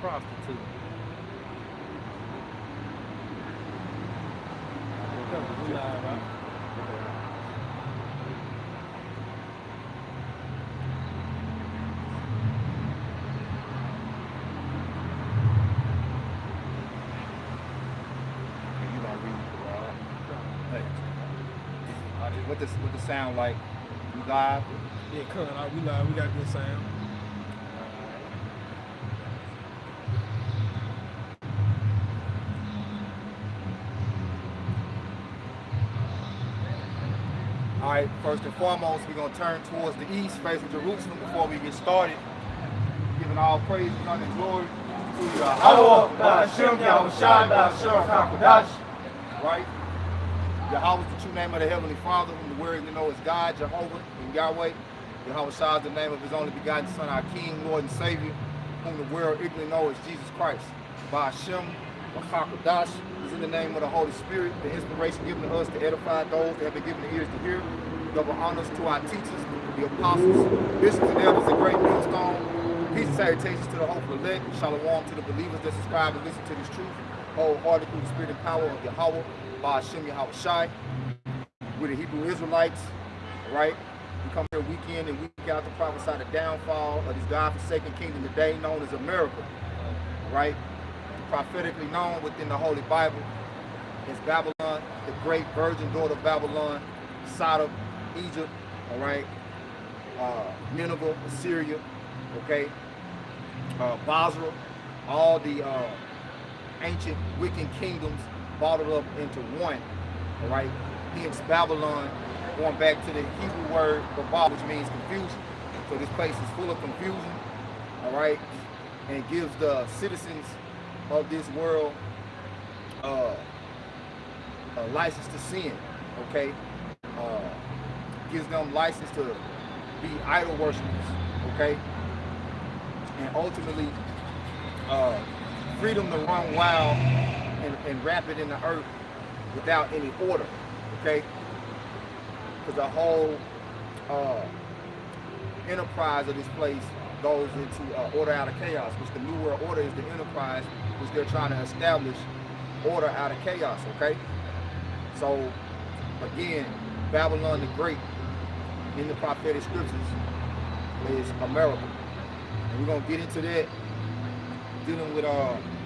prostitute. We live, right? What the sound like? We live? Yeah, we live. We got good sound. All right, first and foremost, we're going to turn towards the east, facing Jerusalem before we get started. Giving all praise and honor and glory to Yahweh, Ba'ashem, Yahushai, Ba'ashem, HaKadosh. Right? Yahweh is the true name of the Heavenly Father, whom the word you know is God, Jehovah, and Yahweh. Yahweh Shai is the name of his only begotten Son, our King, Lord, and Savior, whom the world ignorantly knows as Jesus Christ. Ba'ashem, HaKadosh is in the name of the Holy Spirit, the inspiration given to us to edify those that have been given the ears to hear. Double honors to our teachers, the apostles, bishops, and elders, a great millstone. Peace and salutations to the hopeful elect. Shalom to the believers that subscribe and listen to this truth, wholeheartedly through the spirit and power of Yahweh. Ba'ashem Yahushai. We're the Hebrew Israelites, all right? We come here week in and week out to prophesy the downfall of this God-forsaken kingdom today known as America, right? Prophetically known within the Holy Bible as Babylon, the great virgin daughter of Babylon, Sodom, Egypt, all right? Nineveh, Assyria, okay? Basra, all the ancient wicked kingdoms bottled up into one, all right? Hence Babylon, going back to the Hebrew word Babel, which means confusion. So this place is full of confusion, all right? And it gives the citizens of this world a license to sin, okay? Gives them license to be idol worshipers, okay? And ultimately, freedom to run wild and rapid in the earth without any order, okay? Because the whole enterprise of this place goes into order out of chaos, which the New World Order is the enterprise which they're trying to establish order out of chaos, okay? So, again, Babylon the Great in the prophetic scriptures is America. And we're going to get into that, dealing with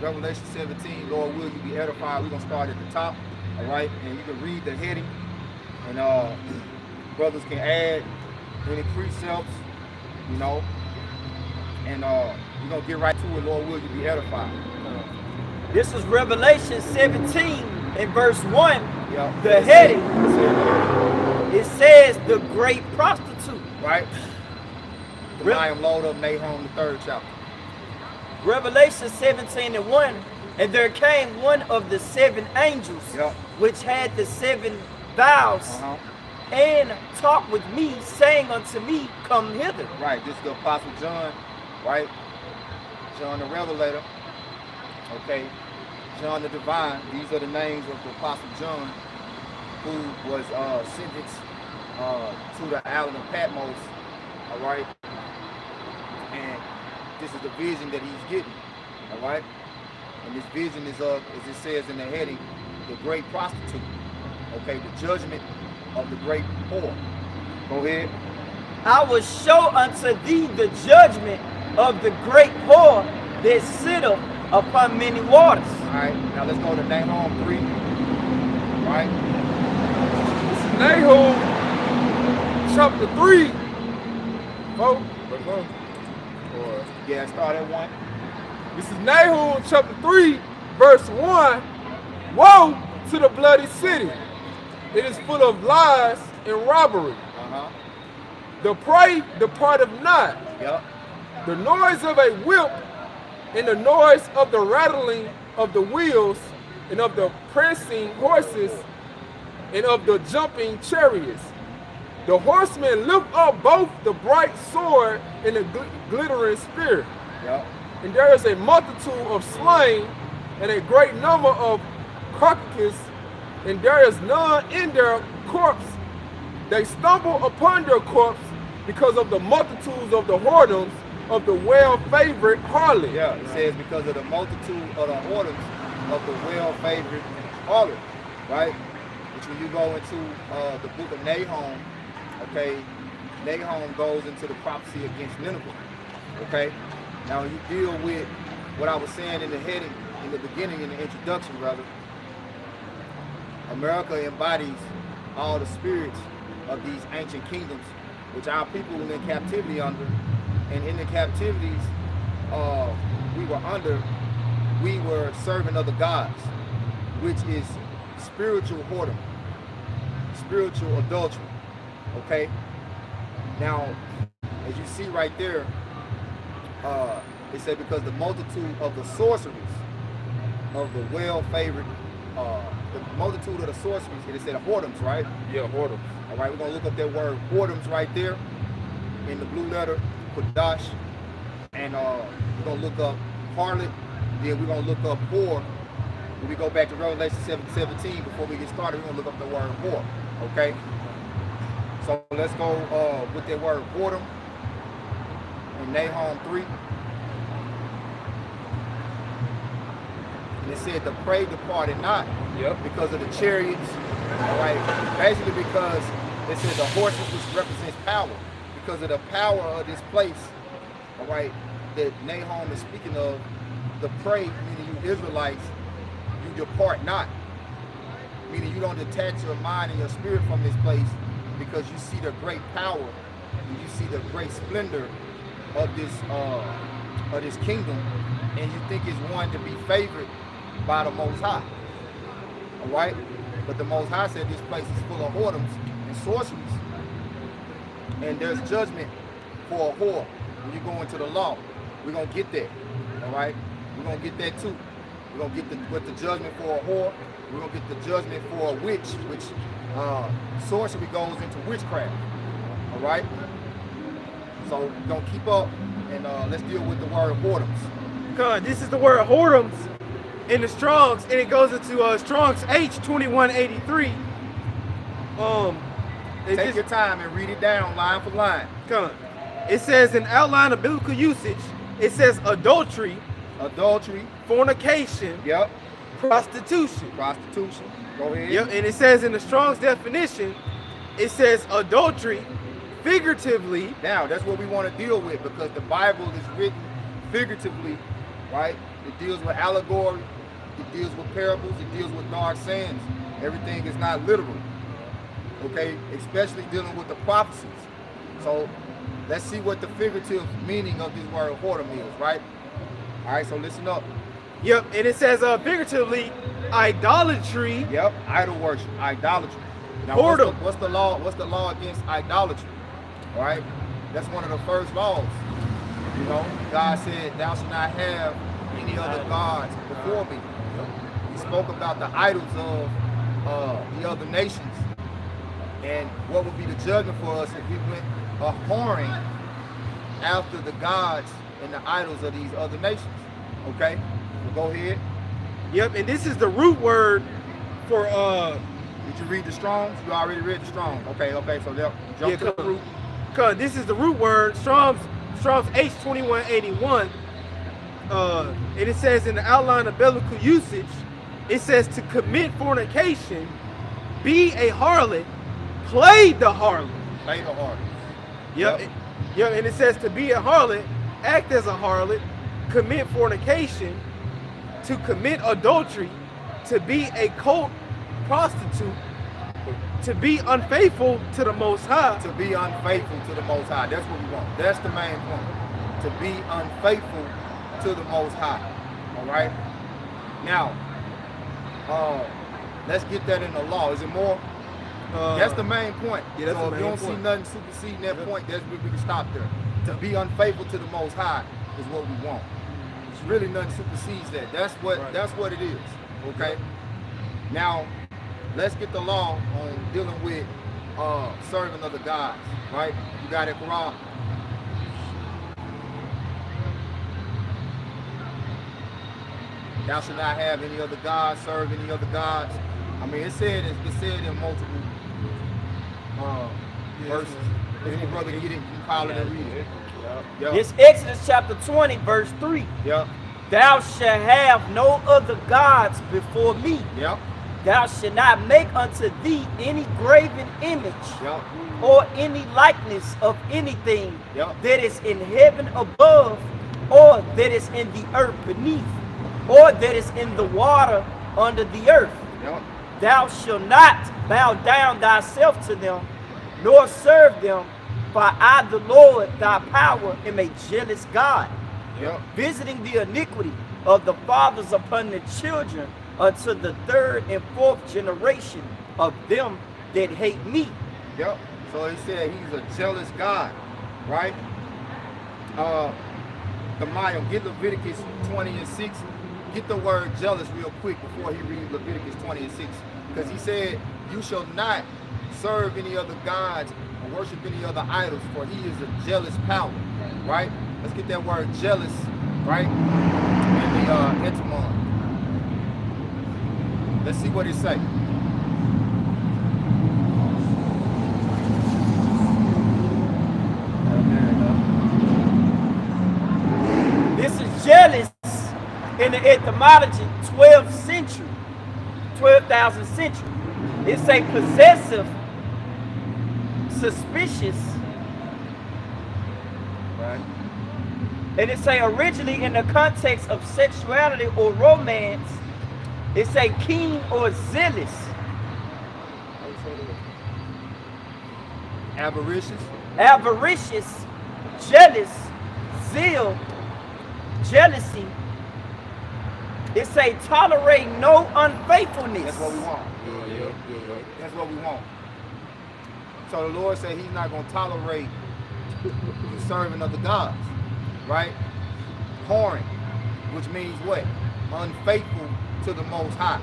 Revelation 17, Lord will you be edified. We're going to start at the top, all right? And you can read the heading, and brothers can add any precepts, you know, and we're going to get right to it, Lord will you be edified. This is Revelation 17 and verse 1, Yep. the heading. It says the great prostitute. Right? I am load up Nahum, the 3rd chapter. Revelation 17 and 1, and there came one of the 7 angels, Yep. which had the 7 vials, and talked with me, saying unto me, come hither. Right, this is the Apostle John, right? John the Revelator, okay? John the Divine, these are the names of the Apostle John, who was sentenced to the island of Patmos, all right? And this is the vision that he's getting, all right? And this vision is of, as it says in the heading, the great prostitute, okay? The judgment of the great whore. Go ahead. I will show unto thee the judgment of the great whore that sitteth upon many waters. All right, now let's go to Nahum 3, right? This is Nahum chapter 3. Oh, or Yeah, start at 1. this is Nahum chapter 3, verse 1. Woe to the bloody city. It is full of lies and robbery. The prey departeth not. Yep. The noise of a whip and the noise of the rattling of the wheels and of the prancing horses and of the jumping chariots. The horsemen lift up both the bright sword and the glittering spear. Yep. And there is a multitude of slain and a great number of carcasses, and there is none in their corpse. They stumble upon their corpse because of the multitudes of the whoredoms of the well-favored harlot. Yeah, it says because of the multitude of the whoredoms of the well-favored harlot, right? Which when you go into the book of Nahum, okay, Nahum goes into the prophecy against Nineveh, okay? Now when you deal with what I was saying in the heading, in the beginning, in the introduction, brother, America embodies all the spirits of these ancient kingdoms, which our people were in captivity under. And in the captivities we were serving other gods, which is spiritual whoredom, spiritual adultery, okay? Now, as you see right there, it said because the multitude of the sorceries of the well-favored, the multitude of the sorceries, and it said whoredoms, right? Yeah, whoredoms. All right, we're gonna look up that word whoredoms right there in the blue letter, Kodash, and we're gonna look up harlot, then we're gonna look up whore. When we go back to Revelation 7:17, before we get started, we're gonna look up the word whore, okay? So let's go with that word whoredom in Nahum 3. And it said the prey departed not. Yep. Because of the chariots, all right? Basically because it said the horses, which represents power. Because of the power of this place, all right, that Nahum is speaking of, the prey, meaning you Israelites, you depart not. Meaning you don't detach your mind and your spirit from this place because you see the great power and you see the great splendor of this kingdom, and you think it's one to be favored by the Most High. All right? But the Most High said this place is full of whoredoms and sorceries. And there's judgment for a whore when you go into the law. We're going to get that. All right? We're going to get that too. We're going to get the judgment for a whore. We're going to get the judgment for a witch, which sorcery goes into witchcraft. All right? So we're going to keep up and let's deal with the word whoredoms. God, this is the word whoredoms in the Strongs, and it goes into Strong's H2183. Take your time and read it down line for line. Come. It says in outline of biblical usage, it says adultery, fornication, Yep. prostitution. Prostitution. Go ahead. Yep, and it says in the Strong's definition, it says adultery, figuratively. Now, that's what we want to deal with because the Bible is written figuratively, right? It deals with allegory, it deals with parables, it deals with dark sayings. Everything is not literal, okay? Especially dealing with the prophecies. So let's see what the figurative meaning of this word whoredom is, right? All right, so listen up. Yep, and it says figuratively, idolatry. Yep, idol worship, idolatry. Now, Whoredom. what's the law? What's the law against idolatry? All right, that's one of the first laws. You know, God said, "Thou shalt not have any other gods before me." He spoke about the idols of the other nations, and what would be the judgment for us if we went whoring after the gods and the idols of these other nations. Okay, well, go ahead. Yep, and this is the root word for Did you read the Strong's? You already read the Strong's. Okay, so they'll jump to the root. Cause this is the root word, Strong's H2181. And it says in the outline of biblical usage, it says to commit fornication, be a harlot, play the harlot. Play the harlot. Yep. Yep, and it says to be a harlot, act as a harlot, commit fornication, to commit adultery, to be a cult prostitute, to be unfaithful to the Most High. To be unfaithful to the Most High. That's what we want. That's the main point. To be unfaithful to the Most High. All right? Now, let's get that in the law. Is it more? That's the main point. Yeah, that's so the if you main don't point. see nothing superseding that point, that's where we can stop there. To be unfaithful to the Most High is what we want. It's really nothing supersedes that. That's what it is. Okay? Now, let's get the law on dealing with serving other gods. Right? You got it, Quran. Thou shalt not have any other gods, serve any other gods. I mean, it said in multiple verses. If any brother get it, you can call it and read it. Yep. This Exodus chapter 20, verse 3. Yep. Thou shalt have no other gods before me. Yep. Thou shalt not make unto thee any graven image Yep. or any likeness of anything Yep. that is in heaven above, or that is in the earth beneath, or that is in the water under the earth. Yep. Thou shalt not bow down thyself to them, nor serve them, for I, the Lord thy power, am a jealous God, Yep. visiting the iniquity of the fathers upon the children unto the third and fourth generation of them that hate me. Yep. So he said he's a jealous God, right? The Mayim, get Leviticus 20 and 6. Get the word jealous real quick before he reads Leviticus 20 and 6. Because he said, you shall not serve any other gods or worship any other idols, for he is a jealous power, right? Let's get that word jealous, right? In the etymology. Let's see what it say. This is jealous in the etymology, 12th century, 12,000 century. It's a possessive, suspicious, Right. and it's a originally in the context of sexuality or romance. It's a keen or zealous, Avaricious. avaricious, jealous, zeal, jealousy. It's a tolerate no unfaithfulness. That's what we want. That's what we want. So the Lord said he's not going to tolerate you serving other gods, right? Whoring, which means what? Unfaithful to the Most High.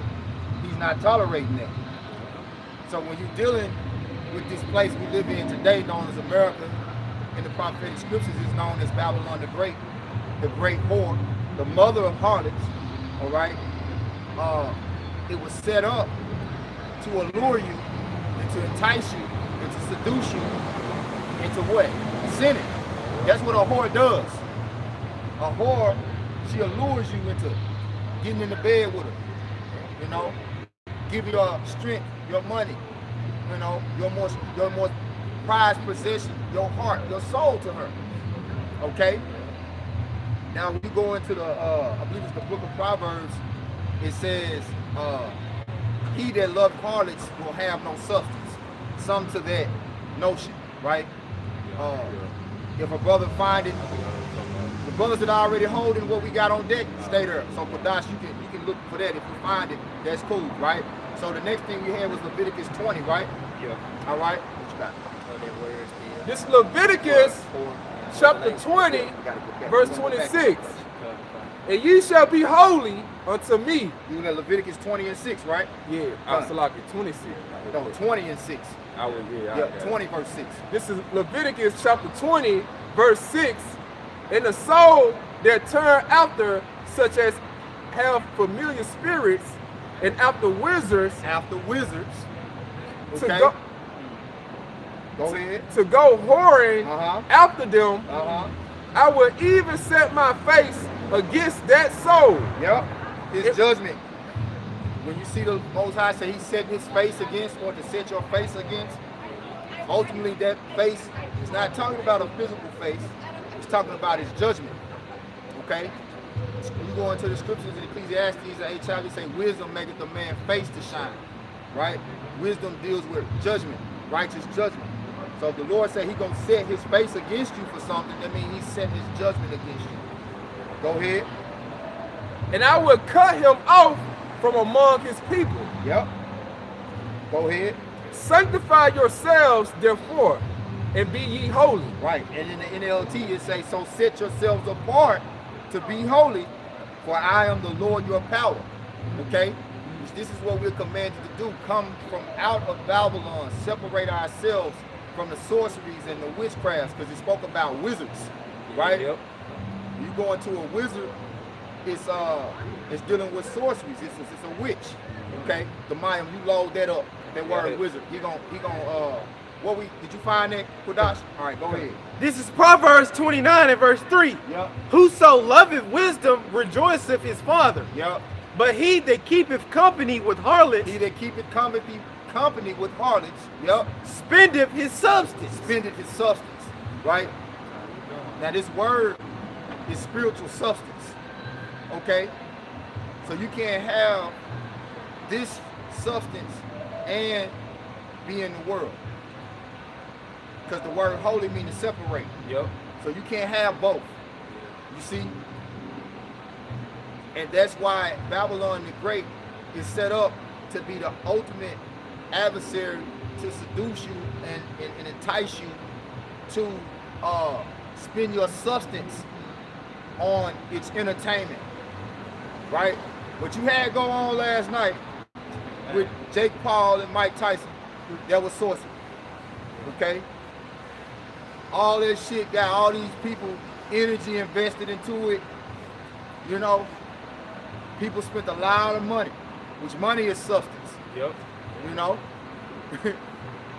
He's not tolerating that. So when you're dealing with this place we live in today, known as America, in the prophetic scriptures is known as Babylon the Great whore, the mother of harlots, all right? It was set up to allure you and to entice you and to seduce you into what? Sinning. That's what a whore does. A whore, she allures you into getting in the bed with her, you know, give you your strength, your money, you know, your most prized possession, your heart, your soul to her. Okay? Now when you go into the I believe it's the book of Proverbs, it says, he that loved harlots will have no substance. Some to that notion, right? If a brother find it, the brothers that are already holding what we got on deck, stay there. So Kodash, you can look for that. If you find it, that's cool, right? So the next thing we had was Leviticus 20, right? Yeah. All right. What you got? This Leviticus chapter 20, verse 26. And ye shall be holy unto me. You in Leviticus 20 and 6, right? Yeah, Salaki 26. No, 20 and 6. I would, Yeah, 20 verse 6. This is Leviticus chapter 20, verse 6. And the soul that turn after such as have familiar spirits and after wizards After wizards. to Okay. go Go ahead. to go whoring Uh-huh. after them, Uh-huh. I will even set my face against that soul. Yep. His It- judgment. When you see the Most High say he's setting his face against, or to set your face against, ultimately that face is not talking about a physical face. It's talking about his judgment. Okay? When you go into the scriptures in Ecclesiastes and 8 chapter, say wisdom maketh the man face to shine. Right? Wisdom deals with judgment, righteous judgment. So if the Lord said he's gonna set his face against you for something, that means he's setting his judgment against you. Go ahead. And I will cut him off from among his people. Yep. Go ahead. Sanctify yourselves, therefore, and be ye holy. Right. And in the NLT it says, so set yourselves apart to be holy, for I am the Lord your power. Okay? This is what we're commanded to do. Come from out of Babylon, separate ourselves from the sorceries and the witchcrafts, because it spoke about wizards. Right? Yep. You go into a wizard, it's dealing with sorceries. It's a witch. Okay? The Mayim, you load that up. That word Yeah. wizard. He gonna Did you find that, Kodash? All right, go ahead. This is Proverbs 29 and verse 3. Yep. Whoso loveth wisdom rejoiceth his father. Yep. But he that keepeth company with harlots He that keepeth company with harlots, yep, spendeth his substance. spendeth his substance, right? Now this word is spiritual substance, okay? So you can't have this substance and be in the world. Because the word holy means to separate. Yep. So you can't have both. You see? And that's why Babylon the Great is set up to be the ultimate adversary to seduce you and entice you to spend your substance on its entertainment. Right? What you had go on last night with Jake Paul and Mike Tyson, that was sorcery. Okay? All that shit got all these people energy invested into it. You know, people spent a lot of money, which money is substance. Yep. You know,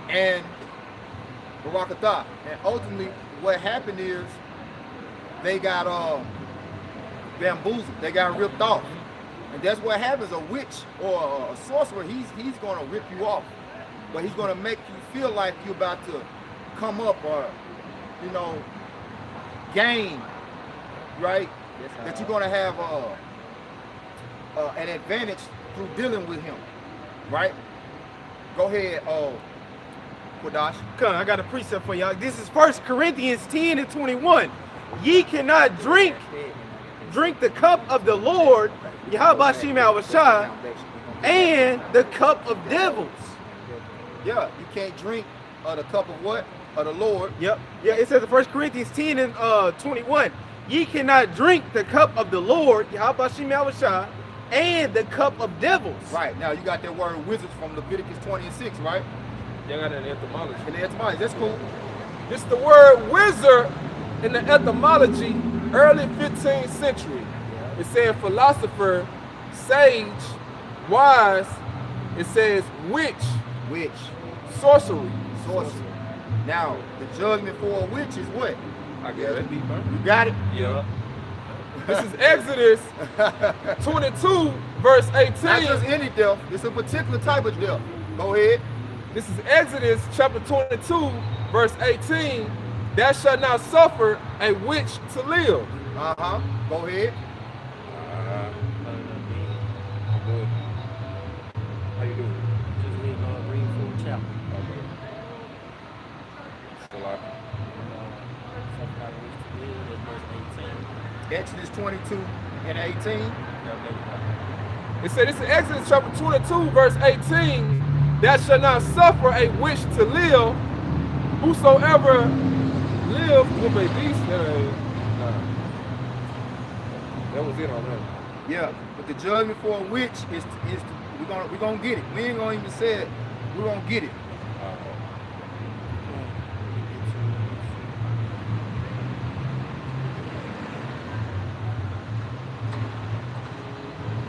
and Barakatah. And ultimately, what happened is they got bamboozled. They got ripped off, and that's what happens. A witch or a sorcerer, he's gonna rip you off, but he's gonna make you feel like you're about to come up or, you know, gain, right? That you're gonna have an advantage through dealing with him, right? Go ahead, Kodash. Come, I got a precept for y'all. This is 1 Corinthians 10 and 21. Ye cannot drink the cup of the Lord, Yahweh Shem Shai, and the cup of devils. Yeah, you can't drink the cup of what? Of the Lord. Yep. Yeah, it says in 1 Corinthians 10 and 21. Ye cannot drink the cup of the Lord, Yahweh Shem Shai, and the cup of devils. Right, now you got that word wizards from Leviticus 20 and 6, right? You got an etymology. In the etymology, that's cool. This the word wizard in the etymology, early 15th century. It said philosopher, sage, wise. It says witch, Witch, sorcery. sorcery. Now, the judgment for a witch is what? I got it. You got it? Yeah. This is Exodus 22, verse 18. Not just any death, it's a particular type of death. Go ahead. This is Exodus chapter 22, verse 18. Thou shalt not suffer a witch to live. Uh-huh. Go ahead. Good. How you doing? Just read full chapter. Still out. Exodus 22 and 18. It said, this is Exodus chapter 22, verse 18. Thou shalt not suffer a witch to live. Whosoever live with a beast. That was it on that. Yeah, but the judgment for a witch is we're gonna get it. We ain't gonna even say it. We're gonna get it.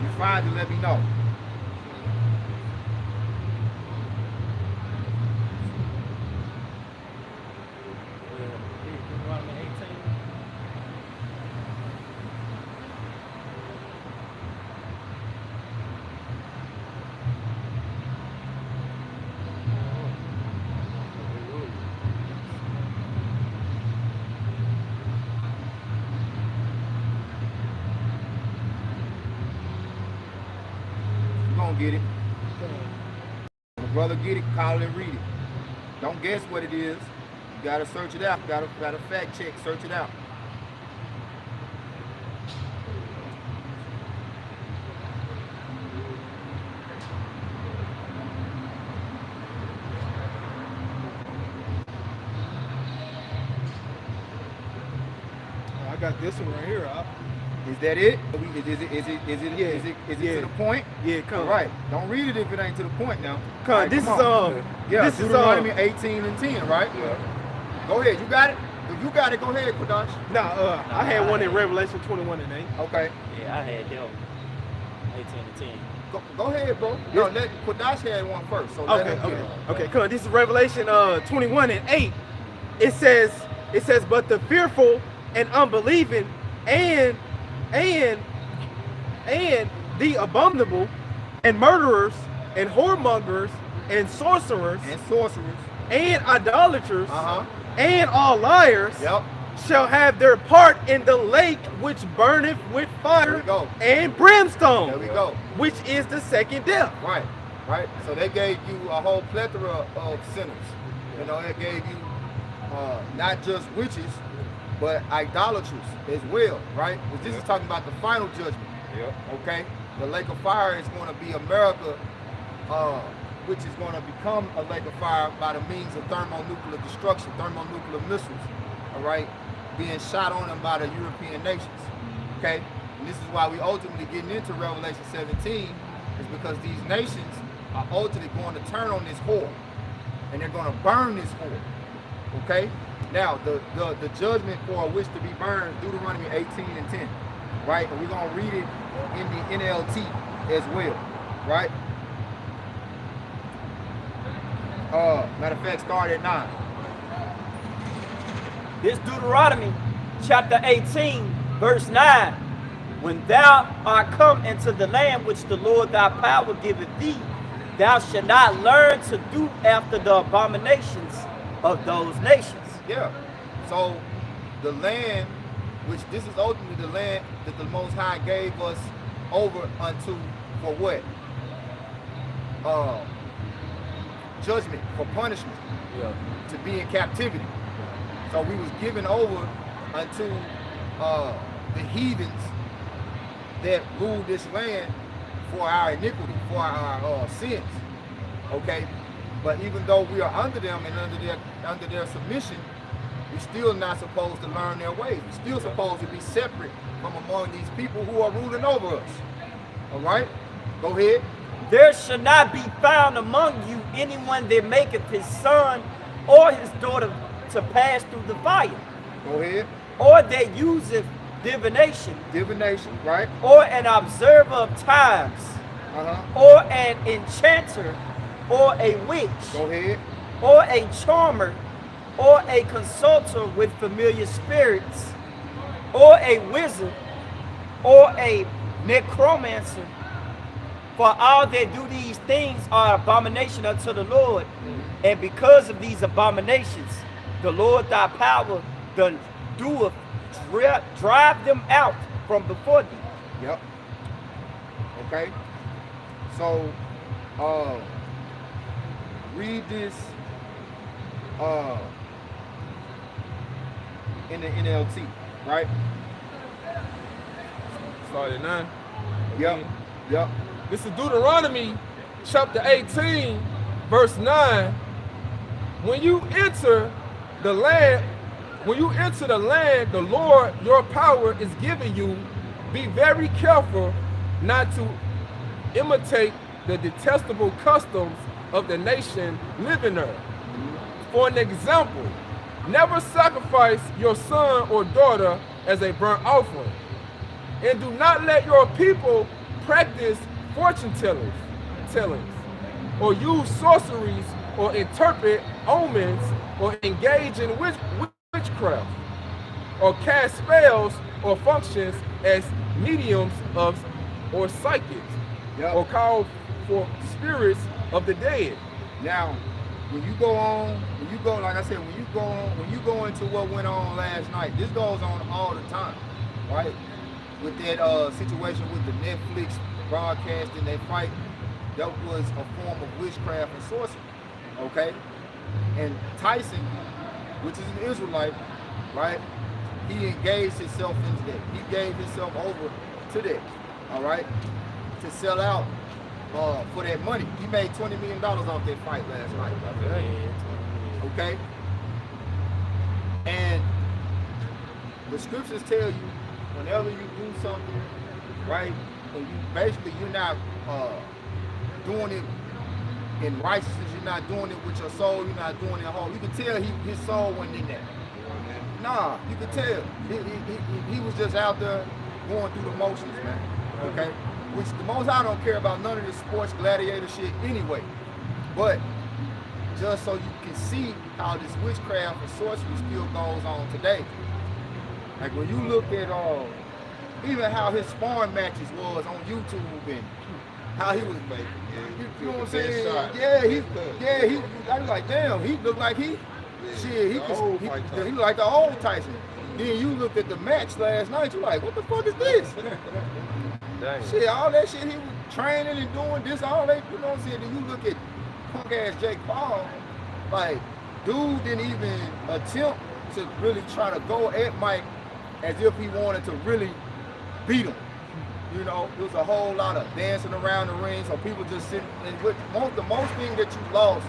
You find it, let me know. Get it. When a brother get it, call it and read it. Don't guess what it is. You gotta search it out. You gotta fact check, search it out. I got this one right here. Is that it? Is it to the point? Yeah, come. All right. Don't read it if it ain't to the point now. Come. All right, This come is on. Yeah, this is Deuteronomy 18 and 10, right? Yeah. Go ahead. You got it? If you got it, go ahead, Kodash. I had one in Revelation 21 and 8. Okay. Yeah, I had them. 18 to 10. Go ahead, bro. No, let Quadash had one first. So let him get it. Okay. Come on. This is Revelation 21:8. It says, but the fearful and unbelieving and the abominable and murderers and whoremongers and sorcerers and idolaters and all liars Yep. shall have their part in the lake which burneth with There fire we go. and brimstone, There we go. which is the second death. Right. So they gave you a whole plethora of sinners. You know, it gave you not just witches, but idolaters as well, right? Because this is talking about the final judgment. Yep. Okay? The lake of fire is going to be America, which is going to become a lake of fire by the means of thermonuclear destruction, thermonuclear missiles, all right, being shot on them by the European nations. Okay? And this is why we ultimately getting into Revelation 17, is because these nations are ultimately going to turn on this whore, and they're going to burn this whore. Okay? Now, the judgment for which to be burned, Deuteronomy 18:10, right? And we're going to read it in the NLT as well, right? Matter of fact, start at 9. This Deuteronomy chapter 18, verse 9. When thou art come into the land which the Lord thy power giveth thee, thou shalt not learn to do after the abominations of those nations. Yeah. So the land, which this is ultimately the land that the Most High gave us over unto for what? Judgment, for punishment, Yeah. to be in captivity. So we was given over unto the heathens that ruled this land for our iniquity, for our sins. Okay? But even though we are under them and under their submission, we're still not supposed to learn their ways. We're still supposed to be separate from among these people who are ruling over us. All right? Go ahead. There shall not be found among you anyone that maketh his son or his daughter to pass through the fire, Go ahead. or that useth divination, Divination, right? or an observer of times, Uh-huh. or an enchanter, or a witch, Go ahead. or a charmer, or a consulter with familiar spirits, or a wizard, or a necromancer. For all that do these things are abomination unto the Lord. And because of these abominations, the Lord thy power doeth drive them out from before thee. Yep. Okay. So, read this in the NLT, right? Start at 9. Yep. Yep. This is Deuteronomy chapter 18, verse 9. When you enter the land, the Lord your power is giving you, be very careful not to imitate the detestable customs of the nation living there. For an example, never sacrifice your son or daughter as a burnt offering, and do not let your people practice fortune tellings, or use sorceries, or interpret omens, or engage in witchcraft, or cast spells or functions as mediums or psychics, Yep. or call for spirits of the dead. Now, when you go, like I said, when you go into what went on last night, this goes on all the time, right? With that situation with the Netflix broadcasting that fight, that was a form of witchcraft and sorcery, okay? And Tyson, which is an Israelite, right? He engaged himself into that. He gave himself over to that, all right? To sell out for that money. He made $20 million off that fight last night. Okay? And the scriptures tell you, whenever you do something, right, and you're not doing it in righteousness, you're not doing it with your soul, you're not doing it whole. You can tell his soul wasn't in that. Nah, you could tell. He was just out there going through the motions, man. Okay? which the Most High don't care about none of this sports gladiator shit anyway. But just so you can see how this witchcraft and sorcery still goes on today. Like when you look at even how his sparring matches was on YouTube and how he was making, you know what I'm saying? I was like, damn, he looked like he looked like the old Tyson. Then you looked at the match last night, you're like, what the fuck is this? Shit, all that shit he was training and doing this, all that, you know what I'm saying? Then you look at punk ass Jake Paul, like, dude didn't even attempt to really try to go at Mike as if he wanted to really beat him. You know, there was a whole lot of dancing around the ring, so people just sitting, and the most thing that you lost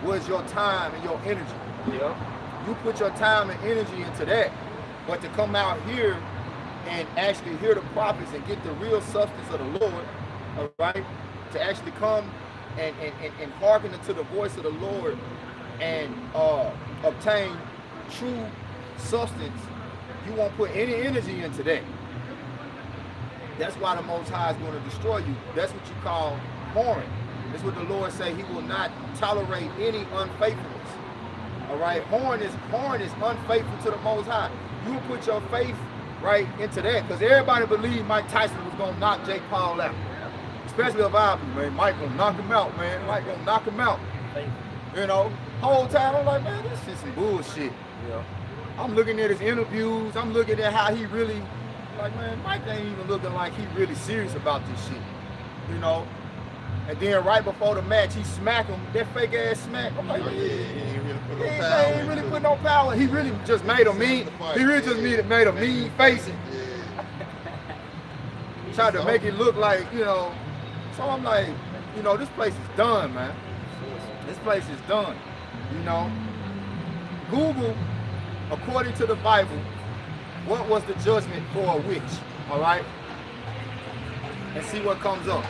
was your time and your energy. Yeah. You put your time and energy into that, but to come out here and actually hear the prophets and get the real substance of the Lord, all right, to actually come and hearken to the voice of the Lord and obtain true substance, you won't put any energy into that. That's why the Most High is going to destroy you. That's what you call whoring. That's what the Lord say. He will not tolerate any unfaithfulness. All right, whoring is unfaithful to the Most High. You will put your faith right into that, because everybody believed Mike Tyson was gonna knock Jake Paul out, especially of our people, man. Mike gonna knock him out, man. Mike gonna knock him out. You know, whole time I'm like, man, this is some bullshit. Yeah. I'm looking at his interviews. I'm looking at how he really, like, man, Mike ain't even looking like he really serious about this shit. You know. And then right before the match, he smacked him, that fake ass smack. I'm like, he ain't really put no power. He really just made a mean. He really just made a mean face. Tried to make it look like, you know. So I'm like, you know, this place is done, man. This place is done. You know. Google, according to the Bible, what was the judgment for a witch? All right, and see what comes up.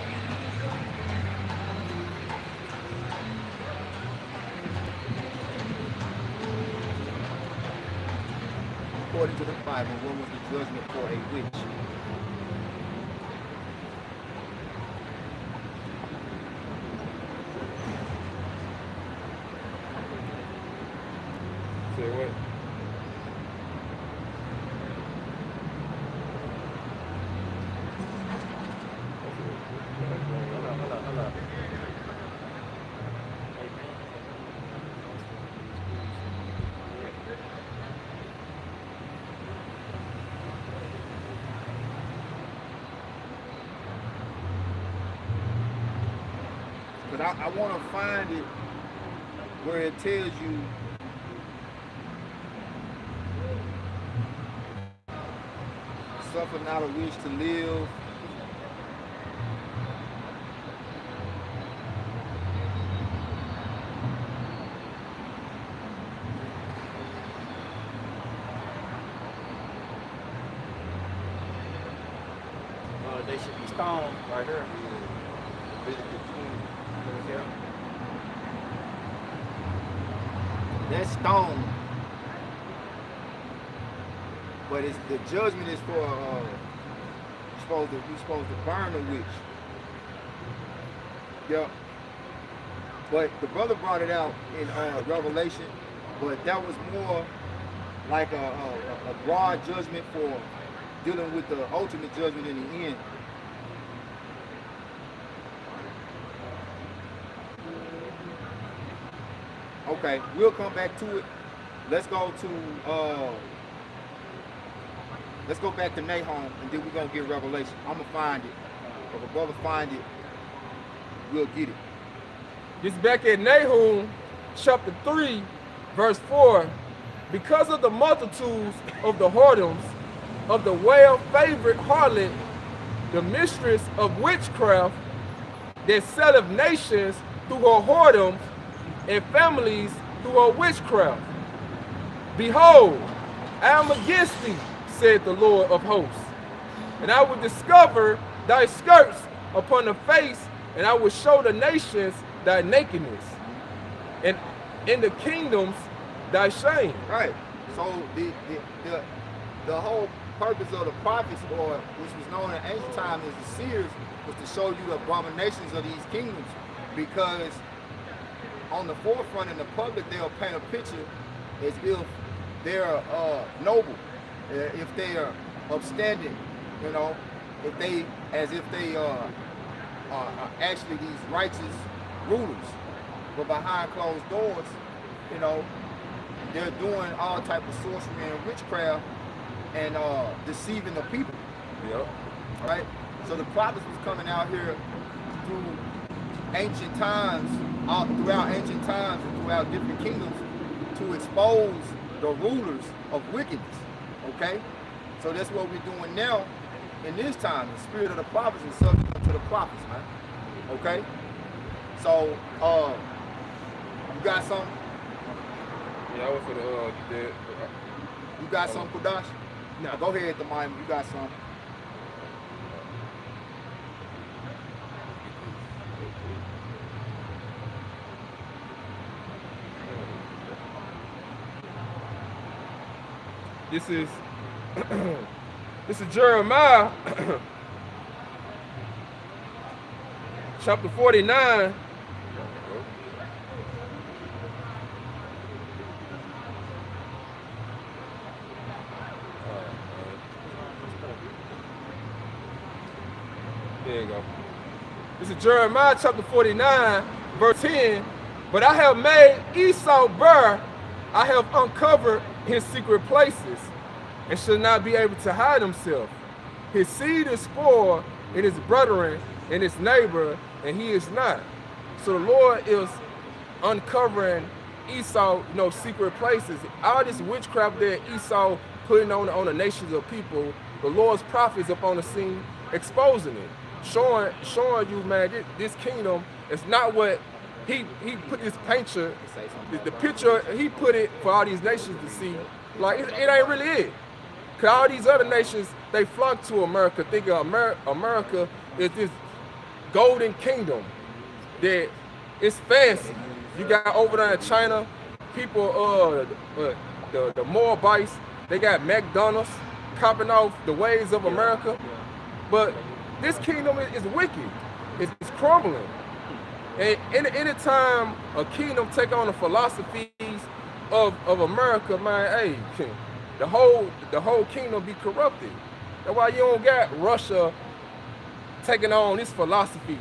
According to the Bible, what was the judgment for a witch? Say what? But I want to find it where it tells you suffer not a wish to live. They should be stoned right here. That's stone, but it's the judgment is for you're supposed to burn a witch. Yep. But the brother brought it out in Revelation, but that was more like a broad judgment for dealing with the ultimate judgment in the end. Okay, we'll come back to it. Let's go back to Nahum, and then we're gonna get Revelation. I'm gonna find it. If a brother find it, we'll get it. This back at Nahum, chapter 3, verse 4. Because of the multitudes of the whoredoms of the well-favored harlot, the mistress of witchcraft, that selleth nations through her whoredoms, and families through her witchcraft. Behold, I am against thee, said the Lord of hosts, and I will discover thy skirts upon the face, and I will show the nations thy nakedness, and in the kingdoms thy shame. Right. So the whole purpose of the prophets, or which was known in ancient times as the seers, was to show you the abominations of these kingdoms, because on the forefront in the public they'll paint a picture as if they're noble, if they are upstanding, you know, as if they are actually these righteous rulers, but behind closed doors, you know, they're doing all type of sorcery and witchcraft and deceiving the people. Yep. Right? So the prophets was coming out here through ancient times, throughout ancient times and throughout different kingdoms to expose the rulers of wickedness. Okay? So that's what we're doing now in this time. The spirit of the prophets is subject to the prophets, man. Okay? So you got something? Yeah, I was for the You got some, Kudash? No. Go ahead, the mind. You got some. This is this is Jeremiah chapter 49. There you go. This is Jeremiah chapter 49, verse 10. But I have made Esau bare, I have uncovered his secret places, and shall not be able to hide himself. His seed is spoiled in his brethren and his neighbor, and he is not. So the Lord is uncovering Esau, you know, secret places. All this witchcraft that Esau putting on the nations of people, the Lord's prophets up on the scene, exposing it, showing you, man, this kingdom is not what he put this picture, the picture he put it for all these nations to see. Like it ain't really it. Cause all these other nations, they flock to America, thinking America is this golden kingdom that it's fancy. You got over there in China, people, the Moabites, they got McDonald's copying off the ways of America. But this kingdom is wicked. It's crumbling. And anytime a kingdom take on the philosophies of America, man, hey, the whole kingdom be corrupted. That's why you don't got Russia taking on this philosophy,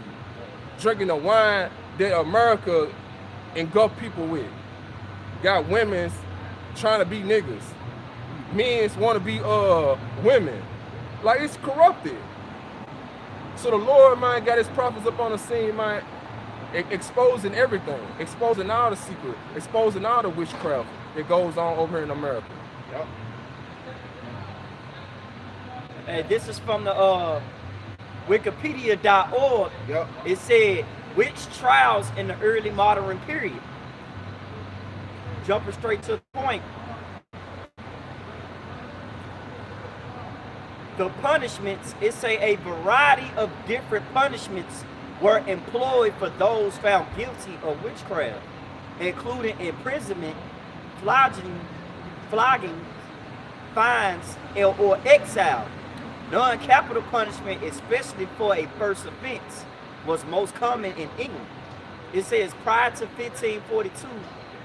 drinking the wine that America engulf people with. Got women's trying to be niggas. Men's want to be women. Like, it's corrupted. So the Lord, man, got his prophets up on the scene, man, exposing everything, exposing all the secret, exposing all the witchcraft that goes on over here in America. Yep. And this is from the Wikipedia.org. Yep. It said witch trials in the early modern period. Jumping straight to the point. The punishments, it say a variety of different punishments were employed for those found guilty of witchcraft, including imprisonment, flogging, fines, or exile. Non-capital punishment, especially for a first offense, was most common in England. It says prior to 1542,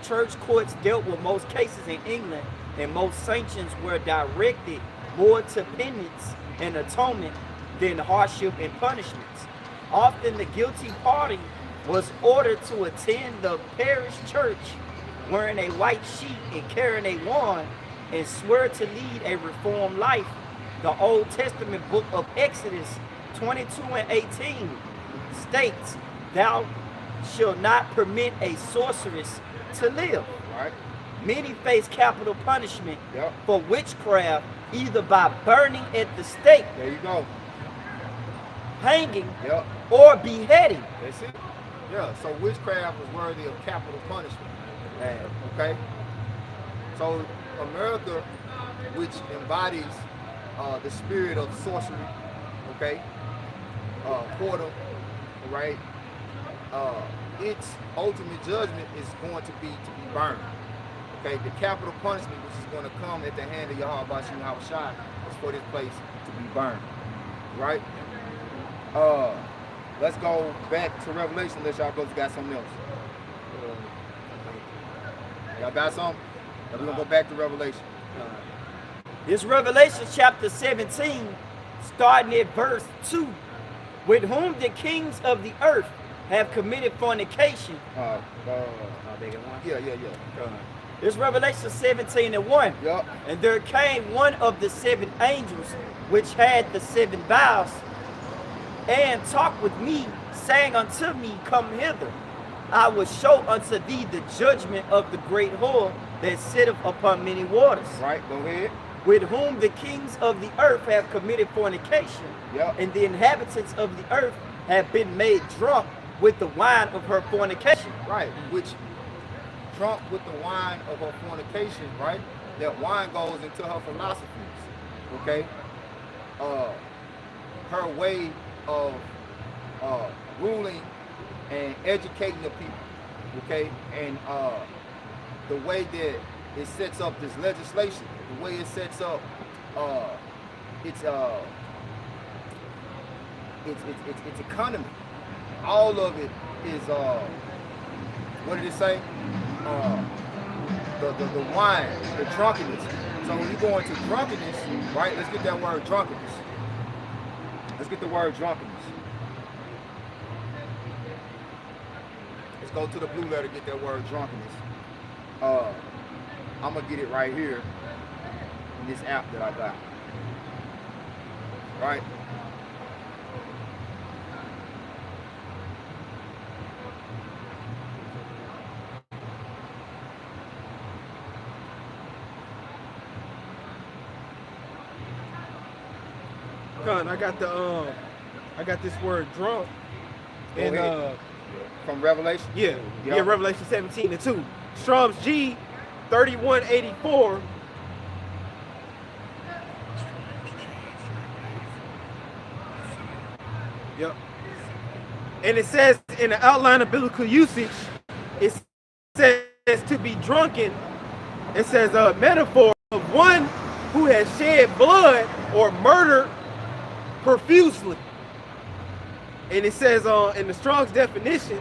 church courts dealt with most cases in England, and most sanctions were directed more to penance and atonement than hardship and punishments. Often the guilty party was ordered to attend the parish church wearing a white sheet and carrying a wand and swear to lead a reformed life. The Old Testament book of Exodus 22 and 18 states, "Thou shalt not permit a sorceress to live." Right. Many face capital punishment Yep. for witchcraft, either by burning at the stake, There you go. hanging, Yep. or beheading. That's it. Yeah. So witchcraft was worthy of capital punishment. Okay. So America, which embodies the spirit of sorcery, okay, whoredom, right? Its ultimate judgment is going to be burned. Okay, the capital punishment which is going to come at the hand of Yahweh Bashim Yahushua is for this place to be burned. Right? Let's go back to Revelation unless y'all both got something else. Y'all got something? Then we're going to go back to Revelation. This Revelation chapter 17, starting at verse 2. With whom the kings of the earth have committed fornication. Yeah. This Revelation 17 and 1. Yup. And there came one of the 7 angels which had the 7 vials, and talked with me, saying unto me, Come hither, I will show unto thee the judgment of the great whore that sitteth upon many waters. Right, go ahead. With whom the kings of the earth have committed fornication, Yep. and the inhabitants of the earth have been made drunk with the wine of her fornication. Right, which drunk with the wine of her fornication, right? That wine goes into her philosophies, okay? Her way of ruling and educating the people, okay? And the way that it sets up this legislation, the way it sets up its economy, all of it is what did it say? The wine, the drunkenness. So when you go into drunkenness, right? Let's get that word drunkenness. Let's get the word drunkenness. Let's go to the blue letter, get that word drunkenness. I'm gonna get it right here in this app that I got. Right? I got this word drunk. Go And ahead. From Revelation? yeah, Yeah. Revelation 17 and 2. Strong's G 3184. Yep. And it says in the outline of biblical usage, it says to be drunken. It says a metaphor of one who has shed blood or murdered profusely. And it says in the Strong's definition,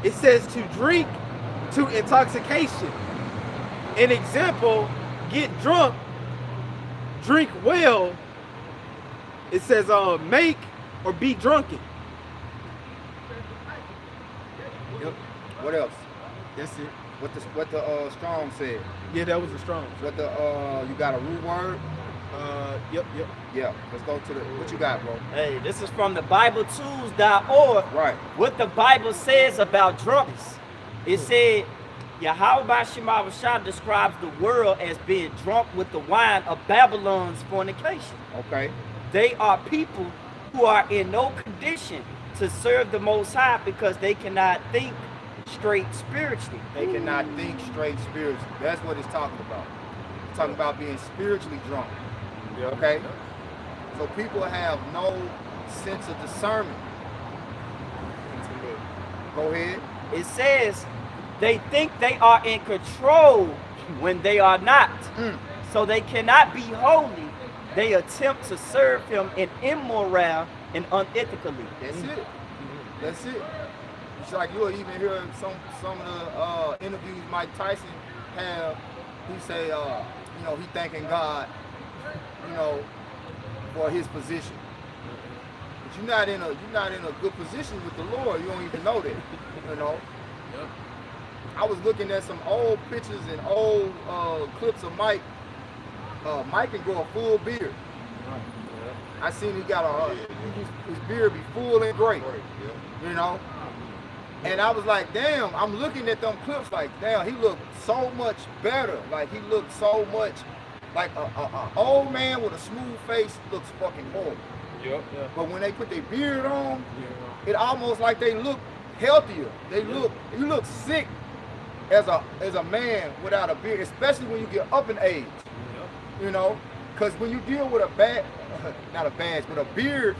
it says to drink to intoxication. An example, get drunk, drink well. It says make or be drunken. Yep. What else? That's it. What the Strong said? Yeah, that was the Strong's. What the you got a root word? Yep. Yeah. Let's go to the what you got, bro? Hey, this is from the BibleTools.org. Right. What the Bible says about drunks. It said, Yahweh Bashim Yahushua describes the world as being drunk with the wine of Babylon's fornication. Okay. They are people who are in no condition to serve the Most High because they cannot think straight spiritually. They cannot think straight spiritually. That's what it's talking about. It's talking about being spiritually drunk. Okay? So people have no sense of discernment. Go ahead. It says they think they are in control when they are not. So they cannot be holy. They attempt to serve him in immoral and unethically. That's it. That's it. It's like you'll even hear some of the interviews Mike Tyson have. He say, you know, he thanking God, you know, for his position. But you're not in a good position with the Lord. You don't even know that. You know. Yep. I was looking at some old pictures and old clips of Mike. Mike can grow a full beard. I seen he got his beard be full and great. You know. And I was like, damn, I'm looking at them clips like, damn, he looked so much better. Like, he looked so much like a old man with a smooth face looks fucking horrible. Yep. But when they put their beard on, it almost like they look healthier. You look sick as a man without a beard, especially when you get up in age. You know, because when you deal with not a badge, but a beard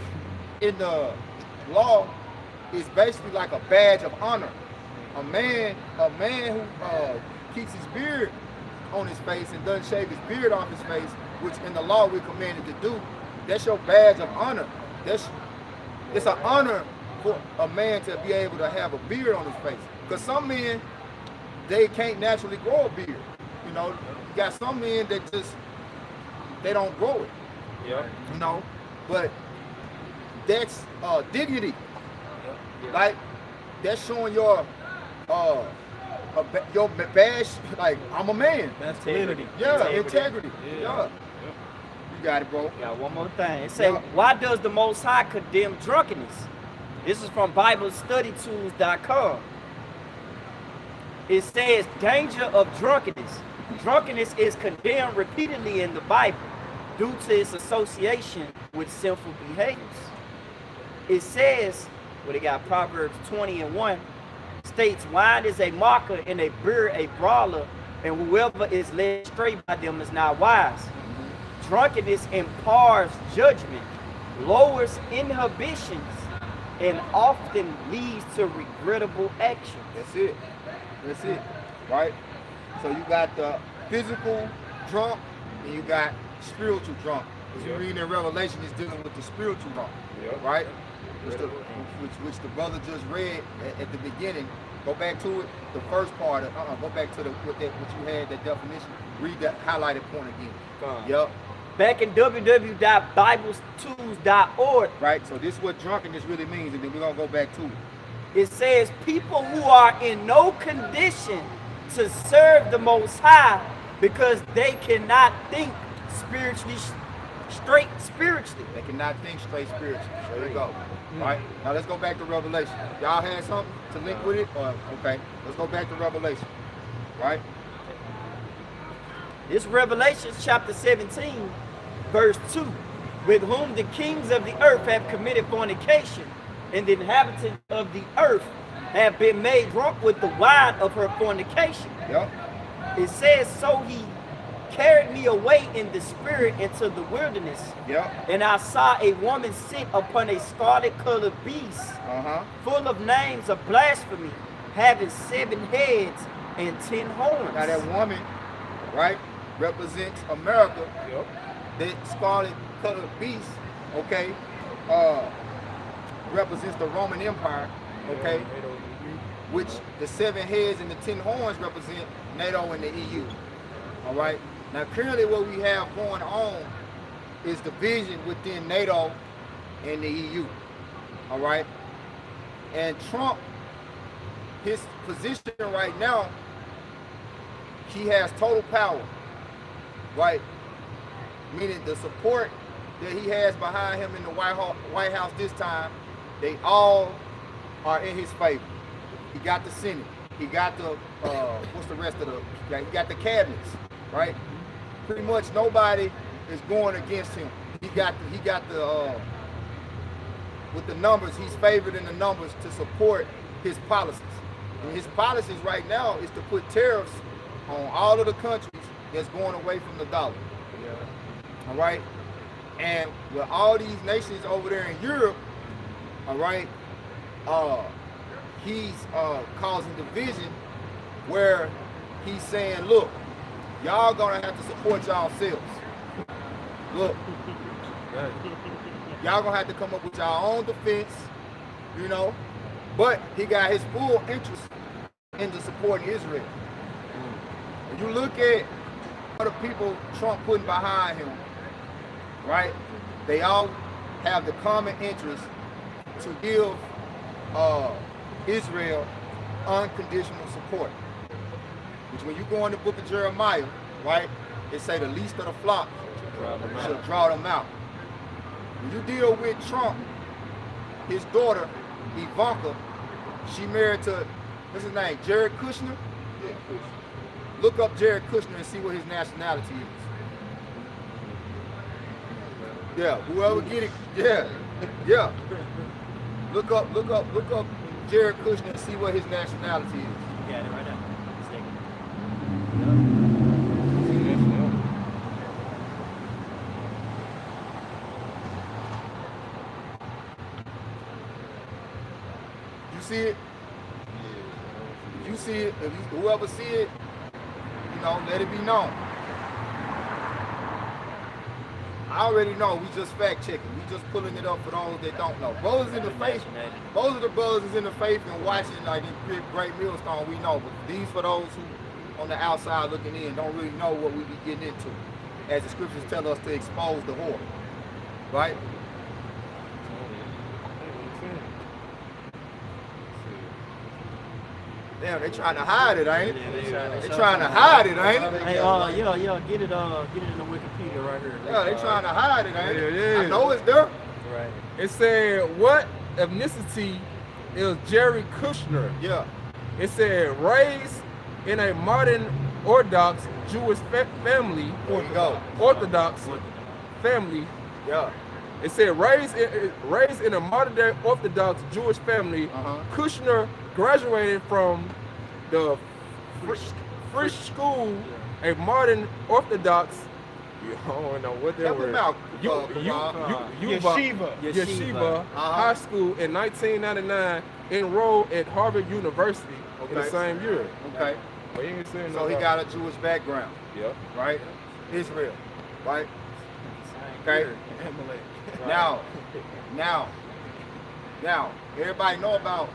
in the law, is basically like a badge of honor. A man who keeps his beard on his face and doesn't shave his beard off his face, which in the law we're commanded to do, that's your badge of honor. It's an honor for a man to be able to have a beard on his face. Because some men, they can't naturally grow a beard. You know, you got some men that just, they don't grow it. Yeah. You know, but that's dignity. Like, that's showing your badge, like, I'm a man. Masculinity. Yeah, integrity. Yeah. You got it, bro. Got one more thing. It say, why does the Most High condemn drunkenness? This is from BibleStudyTools.com. It says, danger of drunkenness. Drunkenness is condemned repeatedly in the Bible due to its association with sinful behaviors. It says, well, they got Proverbs 20:1, states, wine is a mocker and a beer a brawler, and whoever is led astray by them is not wise. Drunkenness impairs judgment, lowers inhibitions, and often leads to regrettable actions. That's it. That's it. Right? So you got the physical drunk and you got spiritual drunk. As you read in Revelation, it's dealing with the spiritual drunk. Right? Which the brother just read at the beginning. Go back to it, the first part. Go back to what you had, that definition. Read that highlighted point again. Yep. Back in www.biblestools.org. Right, so this is what drunkenness really means, and then we're going to go back to it. It says, people who are in no condition to serve the Most High because they cannot think straight spiritually. They cannot think straight spiritually. There you go. Right, now let's go back to Revelation. Y'all had something to link with it? Okay, let's go back to Revelation. Right? This Revelation chapter 17, verse 2, with whom the kings of the earth have committed fornication, and the inhabitants of the earth have been made drunk with the wine of her fornication. Yep. It says, so he carried me away in the spirit into the wilderness. Yep. And I saw a woman sit upon a scarlet-colored beast, full of names of blasphemy, having 7 heads and 10 horns. Now that woman, right, represents America. Yep. That scarlet-colored beast, okay, represents the Roman Empire, okay, which the 7 heads and the 10 horns represent NATO and the EU. All right. Now, currently, what we have going on is division within NATO and the EU. All right. And Trump, his position right now, he has total power. Right. Meaning the support that he has behind him in the White House this time, they all are in his favor. He got the Senate. He got the what's the rest of the? He got the cabinets, right? Pretty much nobody is going against him. He got the with the numbers. He's favored in the numbers to support his policies. And his policies right now is to put tariffs on all of the countries that's going away from the dollar. All right, and with all these nations over there in Europe, all right, he's causing division where he's saying, look, y'all gonna have to support yourselves. Look, y'all gonna have to come up with your own defense, you know, but he got his full interest into supporting Israel. If you look at other people Trump putting behind him, right? They all have the common interest to give Israel unconditional support. Which when you go in the book of Jeremiah, right, it say the least of the flock shall draw them out. When you deal with Trump, his daughter, Ivanka, she married to, what's his name, Jared Kushner? Yeah, Kushner. Look up Jared Kushner and see what his nationality is. Yeah, whoever get it, yeah. Look up Jared Kushner and see what his nationality is. You got it right now. You see it? If you see it, whoever see it, you let it be known. I already know. We just fact checking. We just pulling it up for those that don't know. Brothers in the faith, most of the brothers is in the faith and watching like this great millstone. We know, but these for those who on the outside looking in don't really know what we be getting into, as the scriptures tell us to expose the whore, right? Damn, they trying to hide it, ain't it? They trying to hide it, ain't it? Hey, get it in the Wikipedia right here. Yeah, they trying to hide it, ain't it? Yeah. I know it's there. Right. It said, what ethnicity is Jerry Kushner? Yeah. It said, raised in a modern Orthodox Jewish family. There you go. Orthodox family. Yeah. It said, raised in a modern day Orthodox Jewish family. Kushner graduated from the Frisch School, a modern Orthodox. I don't know what they Help were. him out, Yeshiva High School in 1999. Enrolled at Harvard University in the same year. Okay. But he ain't saying So he got a Jewish background. Yep. Right? Israel. Right? Okay. Now, everybody know about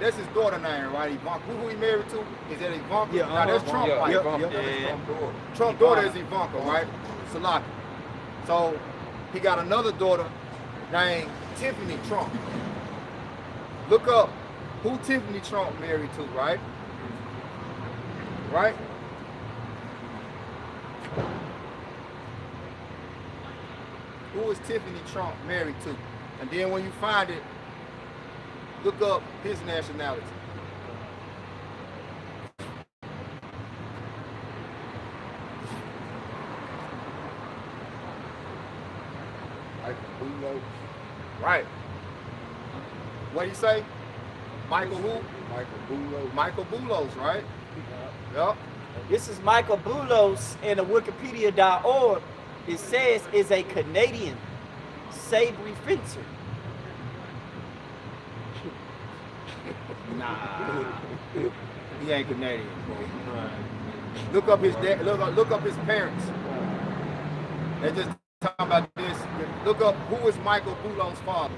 that's his daughter name, right? Ivanka. Who he married to? Is that Ivanka? Yeah, Now that's Trump, right? Trump's daughter is Ivanka, right? Salaki. So he got another daughter named Tiffany Trump. Look up who Tiffany Trump married to, right? Right? Who is Tiffany Trump married to? And then when you find it, look up his nationality. Michael Bulos. Right. What do you say? Michael who? Michael Bulos. Michael Bulos, right? Yep. This is Michael Bulos in the Wikipedia.org. It says is a Canadian sabre fencer. Nah. He ain't Canadian, bro. Look up his dad, look up his parents. They just talking about this. Look up who is Michael Bulos' father.